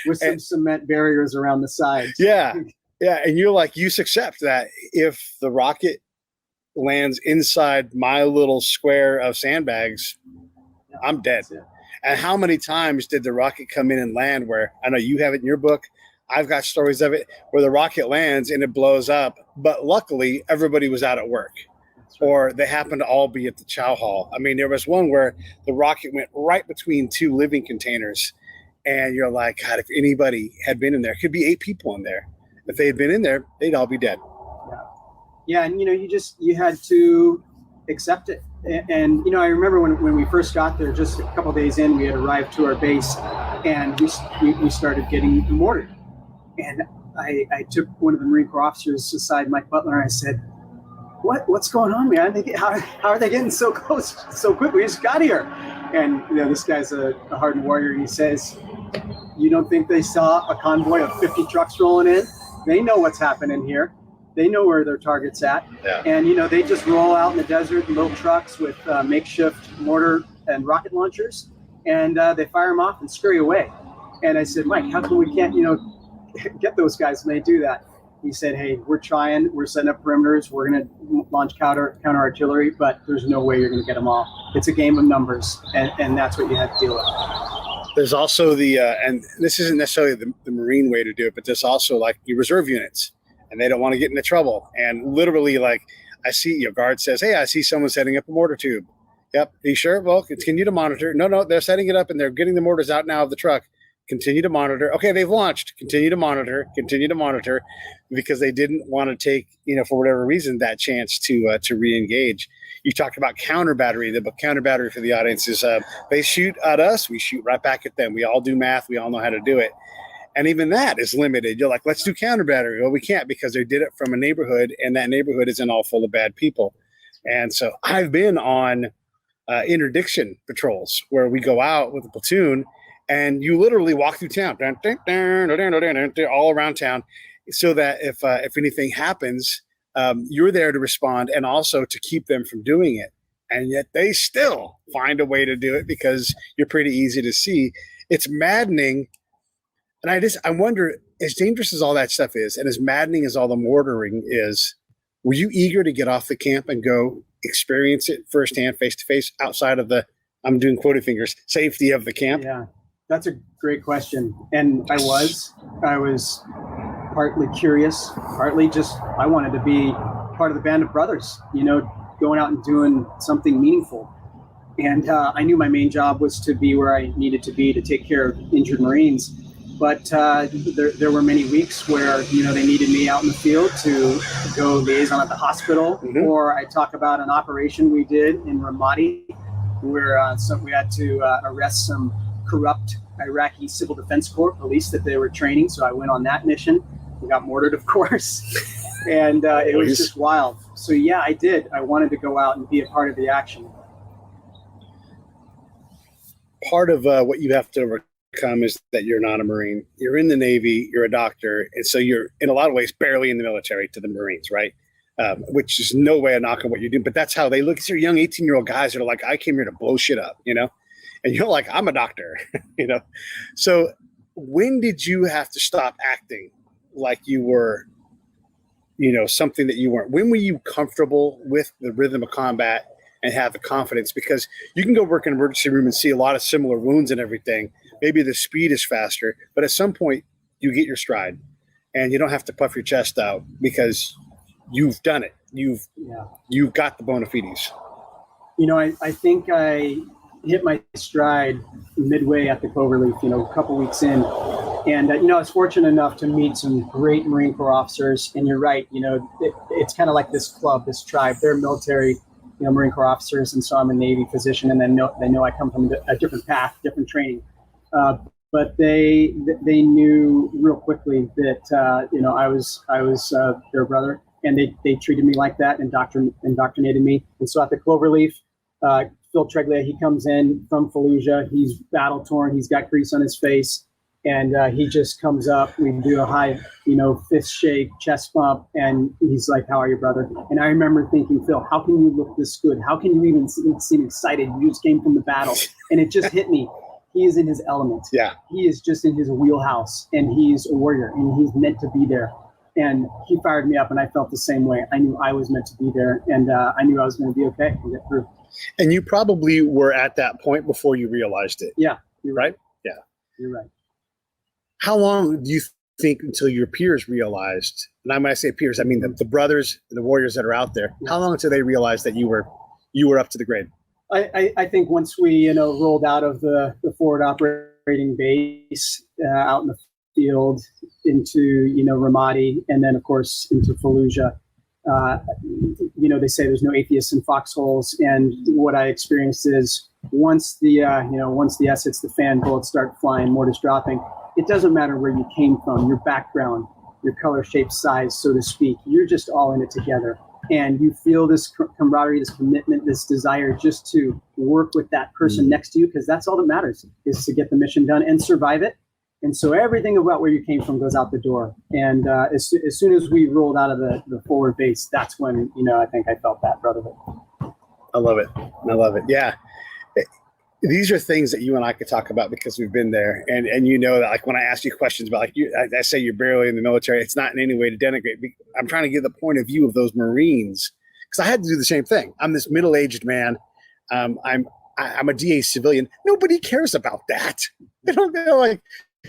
With some cement barriers around the sides. Yeah, and you accept that if the rocket lands inside my little square of sandbags, I'm dead. And how many times did the rocket come in and land where, I know you have it in your book, I've got stories of it, where the rocket lands and it blows up, but luckily everybody was out at work. Right. Or they happened to all be at the chow hall. I mean, there was one where the rocket went right between two living containers, and you're like, God, if anybody had been in there, it could be 8 people in there. If they had been in there, they'd all be dead. Yeah, and you had to accept it. And I remember when we first got there, just a couple of days in, we had arrived to our base, and we started getting mortared. And I took one of the Marine Corps officers aside, Mike Butler, and I said, What's going on, man? How are they getting so close so quick? We just got here. And this guy's a hardened warrior, and he says, you don't think they saw a convoy of 50 trucks rolling in? They know what's happening here. They know where their target's at. Yeah. And, they just roll out in the desert in little trucks with makeshift mortar and rocket launchers, and they fire them off and scurry away. And I said, Mike, how come we can't, get those guys when they do that? He said, hey, we're trying. We're setting up perimeters. We're going to launch counter artillery, but there's no way you're going to get them all. It's a game of numbers, and that's what you have to deal with. There's also and this isn't necessarily the Marine way to do it, but there's also like your reserve units, and they don't want to get into trouble. And literally, like, I see your guard says, hey, I see someone setting up a mortar tube. Yep. Are you sure? Well, continue to monitor. No, they're setting it up and they're getting the mortars out now of the truck. Continue to monitor. Okay, they've launched. Continue to monitor, because they didn't want to take, for whatever reason, that chance to re-engage. You talked about counter battery. The counter battery for the audience is they shoot at us, we shoot right back at them. We all do math. We all know how to do it. And even that is limited. You're like, let's do counter battery. Well, we can't because they did it from a neighborhood, and that neighborhood isn't all full of bad people. And so I've been on interdiction patrols where we go out with a platoon, and you literally walk through town, all around town, so that if anything happens, you're there to respond and also to keep them from doing it. And yet they still find a way to do it because you're pretty easy to see. It's maddening. And I wonder, as dangerous as all that stuff is, and as maddening as all the mortaring is, were you eager to get off the camp and go experience it firsthand, face to face, outside of I'm doing quoted fingers, safety of the camp? Yeah. That's a great question. And I was partly curious, partly just, I wanted to be part of the band of brothers, going out and doing something meaningful. And I knew my main job was to be where I needed to be to take care of injured Marines. But there were many weeks where, they needed me out in the field to go liaison at the hospital, or I talk about an operation we did in Ramadi where we had to arrest some corrupt Iraqi Civil Defense Corps police that they were training. So I went on that mission. We got mortared, of course, and it was just wild. So yeah, I did. I wanted to go out and be a part of the action. Part of what you have to overcome is that you're not a Marine. You're in the Navy, you're a doctor, and so you're in a lot of ways barely in the military to the Marines, right? Which is no way a knock on what you're doing, but that's how they look. These are young 18-year-old guys that are like, I came here to blow shit up, And you're like, I'm a doctor, So when did you have to stop acting like you were, something that you weren't? When were you comfortable with the rhythm of combat and have the confidence? Because you can go work in an emergency room and see a lot of similar wounds and everything. Maybe the speed is faster, but at some point you get your stride and you don't have to puff your chest out because you've done it. You've got the bona fides. I think I hit my stride midway at the Cloverleaf, a couple weeks in. And, I was fortunate enough to meet some great Marine Corps officers. And you're right, it's kind of like this club, this tribe. They're military, Marine Corps officers. And so I'm a Navy physician. And then they know I come from a different path, different training. But they knew real quickly that, I was their brother. And they treated me like that and indoctrinated me. And so at the Cloverleaf, Phil Treglia, he comes in from Fallujah. He's battle torn. He's got grease on his face, and he just comes up. We do a high, fist shake, chest bump, and he's like, "How are you, brother?" And I remember thinking, Phil, how can you look this good? How can you even seem excited? You just came from the battle, and it just hit me. He is in his element. Yeah, he is just in his wheelhouse, and he's a warrior, and he's meant to be there. And he fired me up, and I felt the same way. I knew I was meant to be there, and I knew I was going to be okay and get through. And you probably were at that point before you realized it. Yeah, you're right. Yeah, you're right. How long do you think until your peers realized? And when I say peers, I mean the brothers, the warriors that are out there. How long until they realized that you were up to the grade? I think once we rolled out of the forward operating base out in the field into Ramadi, and then of course into Fallujah, they say there's no atheists in foxholes, and what I experienced is once the S hits the fan, bullets start flying, mortars dropping. It doesn't matter where you came from, your background, your color, shape, size, so to speak. You're just all in it together, and you feel this camaraderie, this commitment, this desire just to work with that person next to you, because that's all that matters, is to get the mission done and survive it. And so everything about where you came from goes out the door. And as soon as we rolled out of the forward base, that's when, I think I felt that brotherhood. I love it. Yeah. These are things that you and I could talk about because we've been there. And that, like, when I ask you questions about, like, I say you're barely in the military, it's not in any way to denigrate. I'm trying to give the point of view of those Marines, because I had to do the same thing. I'm this middle-aged man. I'm a DA civilian. Nobody cares about that. They don't go like,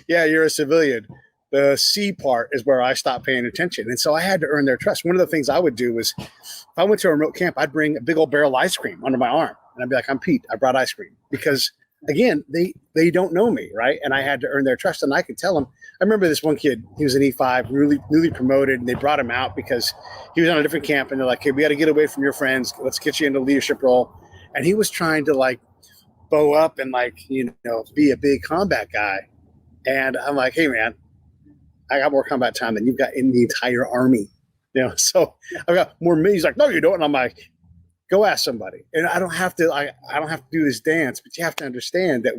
yeah, you're a civilian. The C part is where I stopped paying attention. And so I had to earn their trust. One of the things I would do was, if I went to a remote camp, I'd bring a big old barrel of ice cream under my arm. And I'd be like, I'm Pete, I brought ice cream. Because, again, they don't know me, right? And I had to earn their trust. And I could tell them. I remember this one kid, he was an E5, newly promoted, and they brought him out because he was on a different camp. And they're like, hey, we got to get away from your friends. Let's get you into a leadership role. And he was trying to, like, bow up and, like, be a big combat guy. And I'm like, hey, man, I got more combat time than you've got in the entire Army. So I've got more me. He's like, no, you don't. And I'm like, go ask somebody. And I don't have to do this dance, but you have to understand that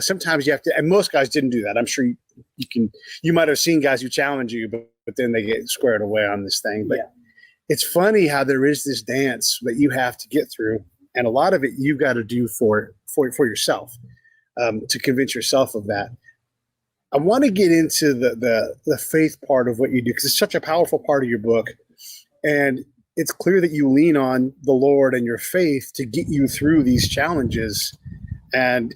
sometimes you have to, and most guys didn't do that. I'm sure you might have seen guys who challenge you, but then they get squared away on this thing. But It's funny how there is this dance that you have to get through. And a lot of it you've got to do for yourself, to convince yourself of that. I want to get into the faith part of what you do, because it's such a powerful part of your book. And it's clear that you lean on the Lord and your faith to get you through these challenges. And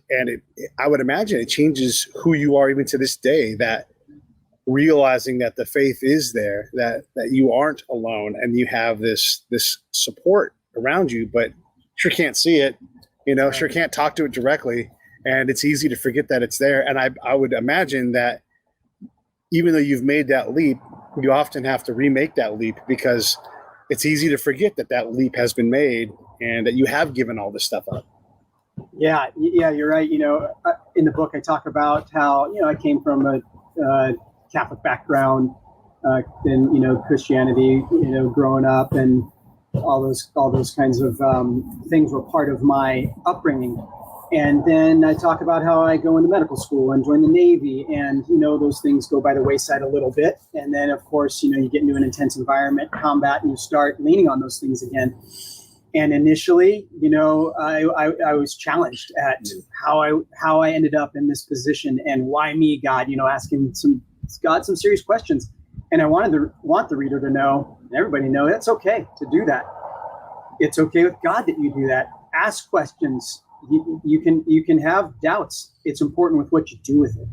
I would imagine it changes who you are even to this day, that realizing that the faith is there, that you aren't alone, and you have this support around you, but sure can't see it, sure can't talk to it directly. And it's easy to forget that it's there. And I would imagine that even though you've made that leap, you often have to remake that leap, because it's easy to forget that leap has been made and that you have given all this stuff up. Yeah, you're right. In the book, I talk about how, I came from a Catholic background, in, Christianity, growing up, and all those kinds of things were part of my upbringing. And then I talk about how I go into medical school and join the Navy, and, those things go by the wayside a little bit. And then, of course, you get into an intense environment, combat, and you start leaning on those things again. And initially, I was challenged at how I ended up in this position, and why me, God, asking some serious questions. And I want the reader to know, and everybody know, that's okay to do that. It's okay with God that you do that. Ask questions. You can have doubts. It's important with what you do with it.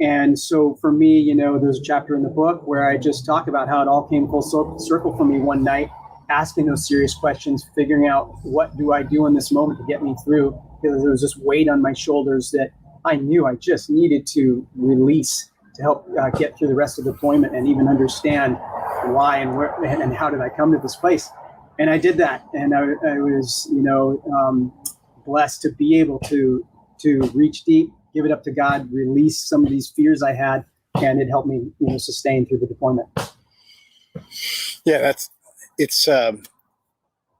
And so for me, there's a chapter in the book where I just talk about how it all came full circle for me one night, asking those serious questions, figuring out what do I do in this moment to get me through, because there was this weight on my shoulders that I knew I just needed to release to help get through the rest of deployment and even understand why and where and how did I come to this place. And I did that. And I was, blessed to be able to reach deep, give it up to God, release some of these fears I had, and it helped me, sustain through the deployment. Yeah,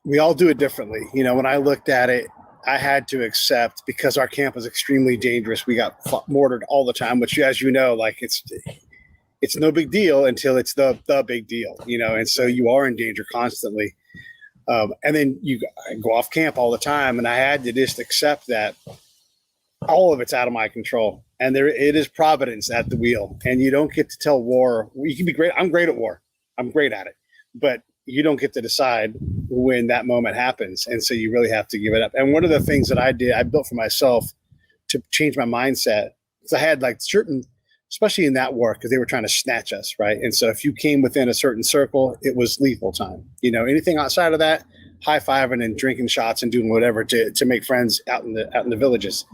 we all do it differently. When I looked at it, I had to accept, because our camp was extremely dangerous. We got mortared all the time, which, as you know, like it's no big deal until it's the big deal, and so you are in danger constantly. And then I go off camp all the time, and I had to just accept that all of it's out of my control. And it is providence at the wheel, and you don't get to tell war. You can be great. I'm great at war. I'm great at it, but you don't get to decide when that moment happens. And so you really have to give it up. And one of the things that I built for myself to change my mindset, because I had like certain, especially in that war, because they were trying to snatch us, right? And so if you came within a certain circle, it was lethal time. Anything outside of that, high-fiving and drinking shots and doing whatever to make friends out in the villages.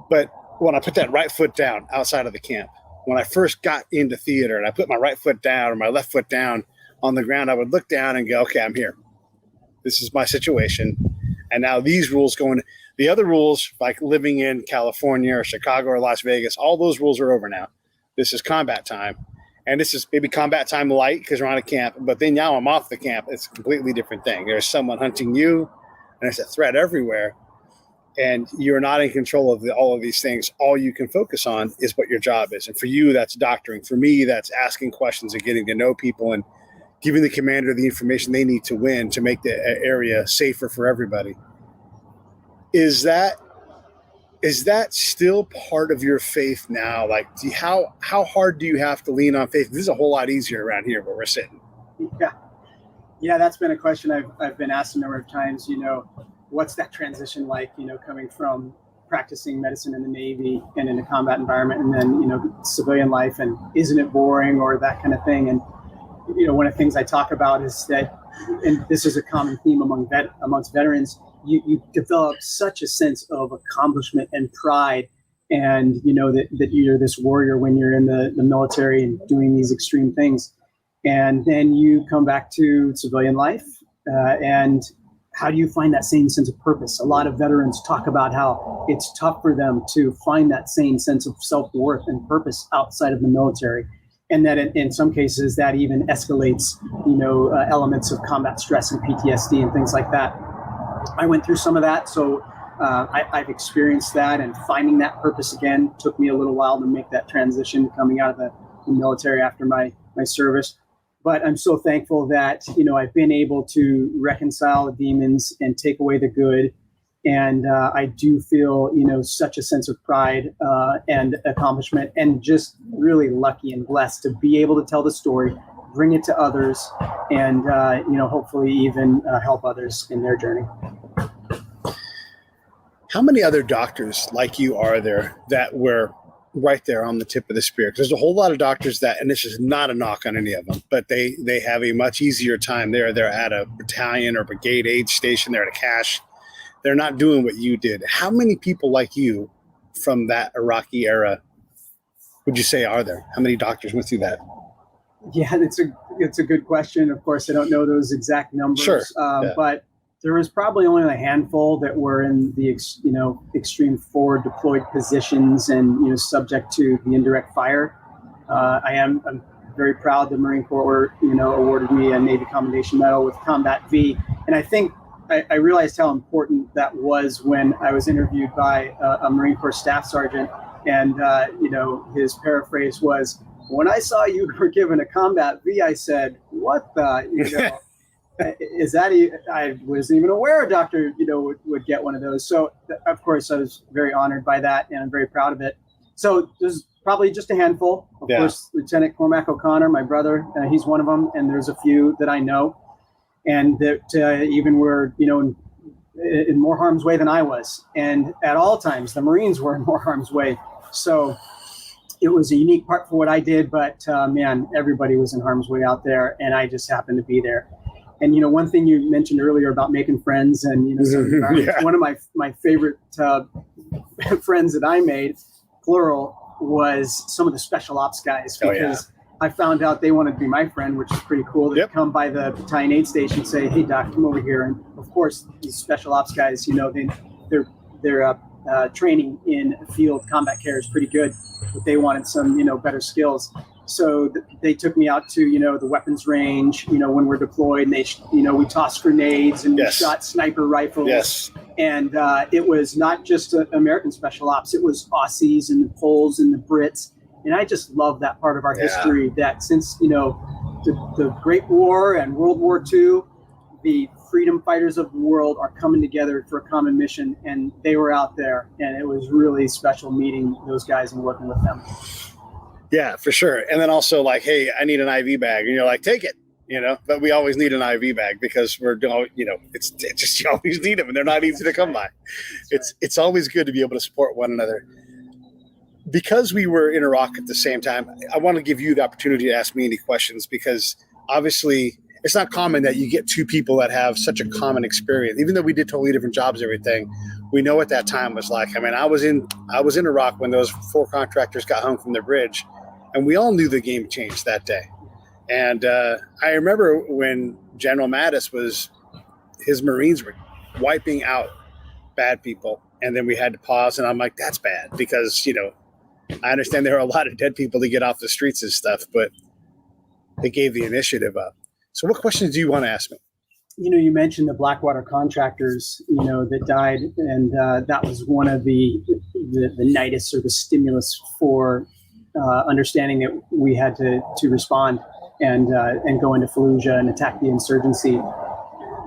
But when I put that right foot down outside of the camp, when I first got into theater and I put my right foot down or my left foot down, on the ground, I would look down and go, okay, I'm here. This is my situation. And now these rules go in. The other rules, like living in California or Chicago or Las Vegas, all those rules are over now. This is combat time. And this is maybe combat time light because we're on a camp. But then now I'm off the camp. It's a completely different thing. There's someone hunting you, and there's a threat everywhere. And you're not in control of all of these things. All you can focus on is what your job is. And for you, that's doctoring. For me, that's asking questions and getting to know people and giving the commander the information they need to win to make the area safer for everybody. Is that still part of your faith now? Like, how hard do you have to lean on faith? This is a whole lot easier around here where we're sitting. Yeah, that's been a question I've been asked a number of times. What's that transition like? Coming from practicing medicine in the Navy and in a combat environment, and then civilian life, and isn't it boring or that kind of thing? And one of the things I talk about is that, and this is a common theme amongst veterans, you develop such a sense of accomplishment and pride, and that you're this warrior when you're in the military and doing these extreme things, and then you come back to civilian life, and how do you find that same sense of purpose? A lot of veterans talk about how it's tough for them to find that same sense of self-worth and purpose outside of the military. And that in some cases that even escalates, elements of combat stress and PTSD and things like that. I went through some of that. So I've experienced that, and finding that purpose again took me a little while to make that transition coming out of the military after my service. But I'm so thankful that, I've been able to reconcile the demons and take away the good. And I do feel, such a sense of pride and accomplishment, and just really lucky and blessed to be able to tell the story, bring it to others, and, hopefully even help others in their journey. How many other doctors like you are there that were right there on the tip of the spear? Because there's a whole lot of doctors that, and this is not a knock on any of them, but they have a much easier time. They're at a battalion or brigade aid station. They're at a cache. They're not doing what you did. How many people like you from that Iraqi era would you say are there? How many doctors went through that? Yeah, it's a good question. Of course, I don't know those exact numbers, sure. But there was probably only a handful that were in the extreme forward deployed positions and subject to the indirect fire. I'm very proud the Marine Corps awarded me a Navy Commendation Medal with Combat V, and I think I realized how important that was when I was interviewed by a Marine Corps Staff Sergeant, and his paraphrase was, "When I saw you were given a Combat V, I said, what the, is that, I wasn't even aware a doctor, would get one of those." So of course I was very honored by that, and I'm very proud of it. So there's probably just a handful. Of course, Lieutenant Cormac O'Connor, my brother, he's one of them. And there's a few that I know, and that even were, in more harm's way than I was. And at all times, the Marines were in more harm's way. So it was a unique part for what I did, but man, everybody was in harm's way out there, and I just happened to be there. And, one thing you mentioned earlier about making friends and, one of my favorite friends that I made, plural, was some of the special ops guys, because I found out they wanted to be my friend, which is pretty cool. They'd come by the battalion aid station and say, "Hey, Doc, come over here." And of course, these special ops guys, their training in field combat care is pretty good, but they wanted some, better skills. So they took me out to, the weapons range, when we're deployed, and they, we tossed grenades and we shot sniper rifles. Yes. And it was not just American special ops. It was Aussies and the Poles and the Brits. And I just love that part of our history, that since, the Great War and World War II, the freedom fighters of the world are coming together for a common mission. And they were out there, and it was really special meeting those guys and working with them. Yeah, for sure. And then also like, "Hey, I need an IV bag." And you're like, "Take it," but we always need an IV bag because we're, it's just, you always need them, and they're not easy to come by. It's always good to be able to support one another. Because we were in Iraq at the same time, I want to give you the opportunity to ask me any questions, because obviously it's not common that you get two people that have such a common experience. Even though we did totally different jobs, everything, we know what that time was like. I mean, I was in Iraq when those 4 contractors got hung from the bridge, and we all knew the game changed that day. And I remember when General Mattis his Marines were wiping out bad people. And then we had to pause, and I'm like, that's bad because, I understand there are a lot of dead people to get off the streets and stuff, but they gave the initiative up. So what questions do you want to ask me? You mentioned the Blackwater contractors, that died, and that was one of the nidus or the stimulus for understanding that we had to respond and go into Fallujah and attack the insurgency.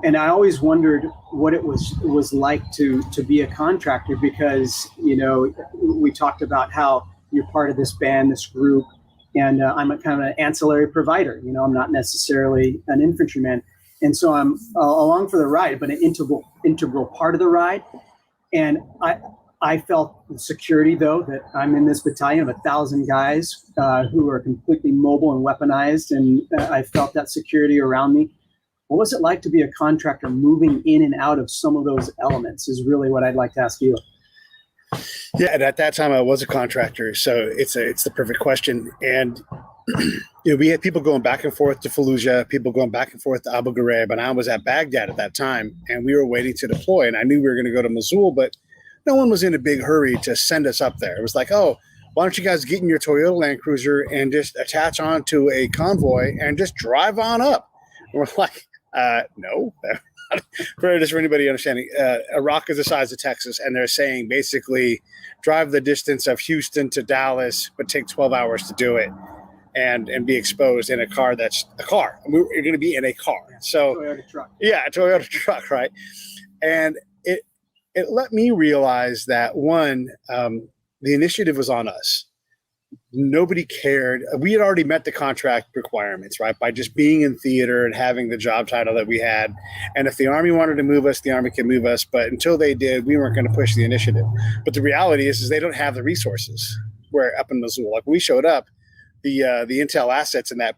And I always wondered what it was like to be a contractor because, we talked about how you're part of this band, this group, and I'm a kind of an ancillary provider. I'm not necessarily an infantryman. And so I'm along for the ride, but an integral part of the ride. And I felt security, though, that I'm in this battalion of 1,000 guys who are completely mobile and weaponized. And I felt that security around me. What was it like to be a contractor moving in and out of some of those elements is really what I'd like to ask you. Yeah, and at that time I was a contractor, so it's the perfect question. And we had people going back and forth to Fallujah, people going back and forth to Abu Ghraib, and I was at Baghdad at that time, and we were waiting to deploy. And I knew we were going to go to Mosul, but no one was in a big hurry to send us up there. It was like, oh, why don't you guys get in your Toyota Land Cruiser and just attach onto a convoy and just drive on up? And we're like, no. For anybody understanding, Iraq is the size of Texas, and they're saying basically drive the distance of Houston to Dallas, but take 12 hours to do it, and be exposed in a car that's a car. You're going to be in a car. So Toyota truck. Yeah, a Toyota truck, right? And it let me realize that, one, the initiative was on us. Nobody cared. We had already met the contract requirements, right? By just being in theater and having the job title that we had. And if the Army wanted to move us, the Army could move us. But until they did, we weren't going to push the initiative. But the reality is they don't have the resources. We're up in Mosul. Like when we showed up, the intel assets in that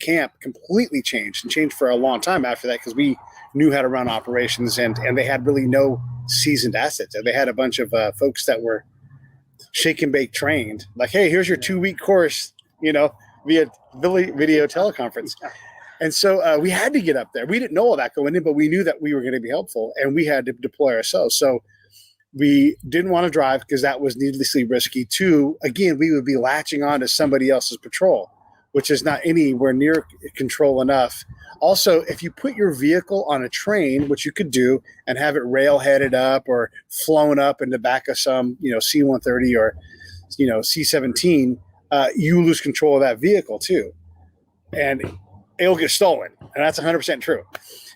camp completely changed for a long time after that because we knew how to run operations and they had really no seasoned assets. They had a bunch of folks that were shake and bake trained, like, hey, here's your 2-week course, via video teleconference. And so we had to get up there. We didn't know all that going in, but we knew that we were going to be helpful and we had to deploy ourselves. So we didn't want to drive because that was needlessly risky. 2, again, we would be latching on to somebody else's patrol, which is not anywhere near control enough. Also, if you put your vehicle on a train, which you could do, and have it rail headed up or flown up in the back of some, C-130 or, C-17, you lose control of that vehicle too. And it'll get stolen. And that's 100% true.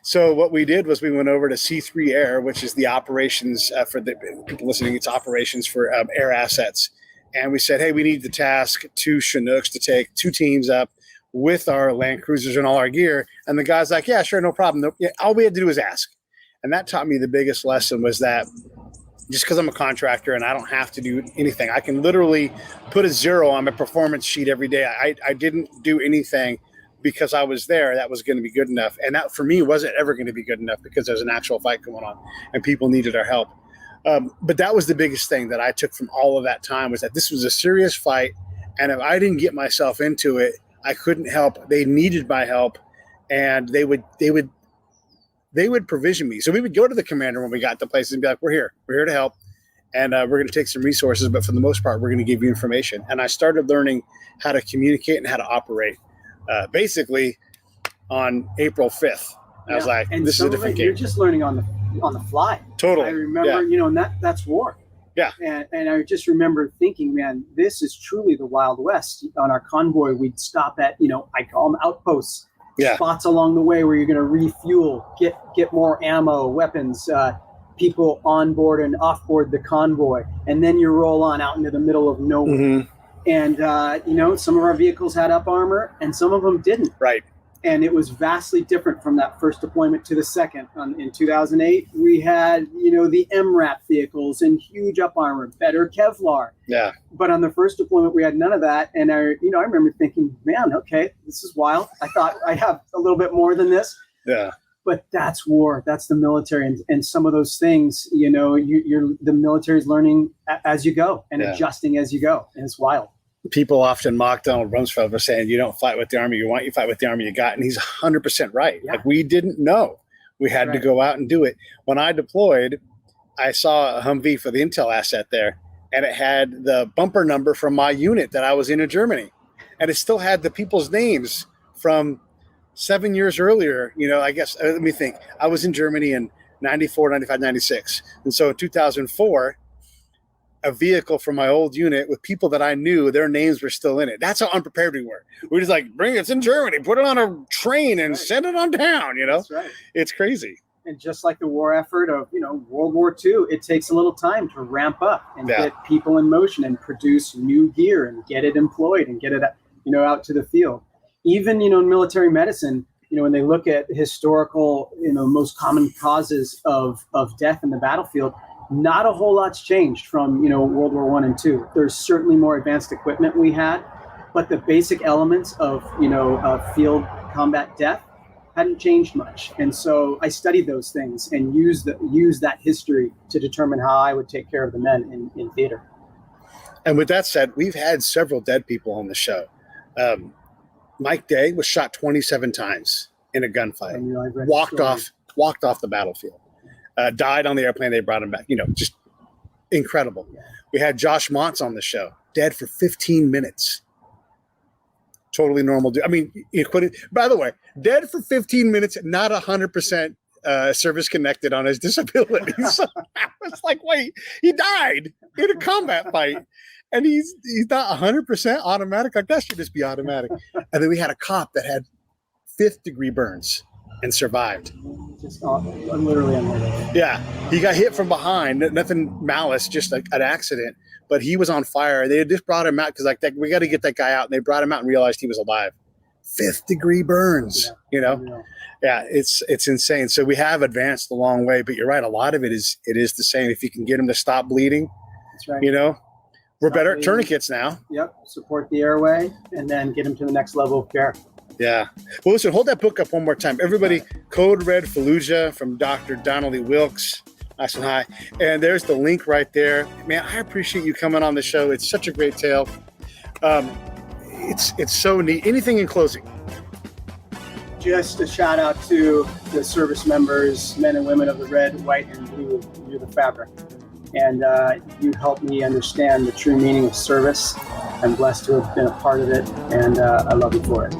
So what we did was we went over to C3 Air, which is the operations for the people listening, it's operations for air assets. And we said, hey, we need the task 2 Chinooks to take 2 teams up with our Land Cruisers and all our gear. And the guy's like, yeah, sure, no problem. Yeah, all we had to do was ask. And that taught me the biggest lesson was that just because I'm a contractor and I don't have to do anything, I can literally put a 0 on my performance sheet every day. I didn't do anything because I was there. That was going to be good enough. And that for me wasn't ever going to be good enough because there's an actual fight going on and people needed our help. But that was the biggest thing that I took from all of that time was that this was a serious fight. And if I didn't get myself into it, I couldn't help. They needed my help, and they would provision me. So we would go to the commander when we got to places and be like, we're here to help. And we're going to take some resources, but for the most part, we're going to give you information. And I started learning how to communicate and how to operate basically on April 5th. I was like, and this is a different game. You're just learning on the fly. Totally. I remember, and that's war. Yeah. And I just remember thinking, man, this is truly the Wild West. On our convoy, we'd stop at, I call them outposts, spots along the way where you're going to refuel, get more ammo, weapons, people on board and off board the convoy. And then you roll on out into the middle of nowhere. Mm-hmm. And, some of our vehicles had up armor and some of them didn't. Right. And it was vastly different from that first deployment to the second. In 2008, we had, the MRAP vehicles and huge up armor, better Kevlar. Yeah. But on the first deployment, we had none of that. And I remember thinking, man, okay, this is wild. I thought I have a little bit more than this. Yeah. But that's war. That's the military. And some of those things, the military is learning as you go and adjusting as you go. And it's wild. people often mock Donald Rumsfeld for saying, you don't fight with the army you want, you fight with the army you got. And he's 100% right. Yeah. Like, we didn't know. We had to go out and do it. When I deployed, I saw a Humvee for the intel asset there, and it had the bumper number from my unit that I was in Germany. And it still had the people's names from 7 years earlier. You know, I guess, let me think. I was in Germany in 94, 95, 96. And so in 2004, a vehicle from my old unit with people that I knew, their names were still in it. That's how unprepared we were. We were just like, bring it, it's in Germany, put it on a train and send it on down, you know? That's right. It's crazy. And just like the war effort of, World War II, it takes a little time to ramp up and get people in motion and produce new gear and get it employed and get it, out to the field. Even, in military medicine, when they look at historical, most common causes of death in the battlefield, not a whole lot's changed from, World War I and II. There's certainly more advanced equipment we had, but the basic elements of, field combat death hadn't changed much. And so I studied those things and used that history to determine how I would take care of the men in theater. And with that said, we've had several dead people on the show. Mike Day was shot 27 times in a gunfight, walked off the battlefield. Died on the airplane. They brought him back. Just incredible. Yeah. We had Josh Montz on the show, dead for 15 minutes. Totally normal dude. I mean, by the way, dead for 15 minutes, not 100% service connected on his disability. So I was like, wait, he died in a combat fight, and he's not 100% automatic. Like, that should just be automatic. And then we had a cop that had 5th degree burns and survived. Just literally unbelievable. Yeah, he got hit from behind. Nothing malice, just like an accident. But he was on fire. They had just brought him out because we got to get that guy out. And they brought him out and realized he was alive. 5th degree burns. Yeah. Yeah, it's insane. So we have advanced a long way. But you're right. A lot of it is the same. If you can get him to stop bleeding, that's right. We're better at tourniquets now. Yep. Support the airway and then get him to the next level of care. Yeah. Well, listen, hold that book up one more time. Everybody, Code Red Fallujah from Dr. Donnelly Wilkes. Nice and high. And there's the link right there. Man, I appreciate you coming on the show. It's such a great tale. It's so neat. Anything in closing? Just a shout out to the service members, men and women of the red, white, and blue. You're the fabric. And you helped me understand the true meaning of service. I'm blessed to have been a part of it, and I love you for it.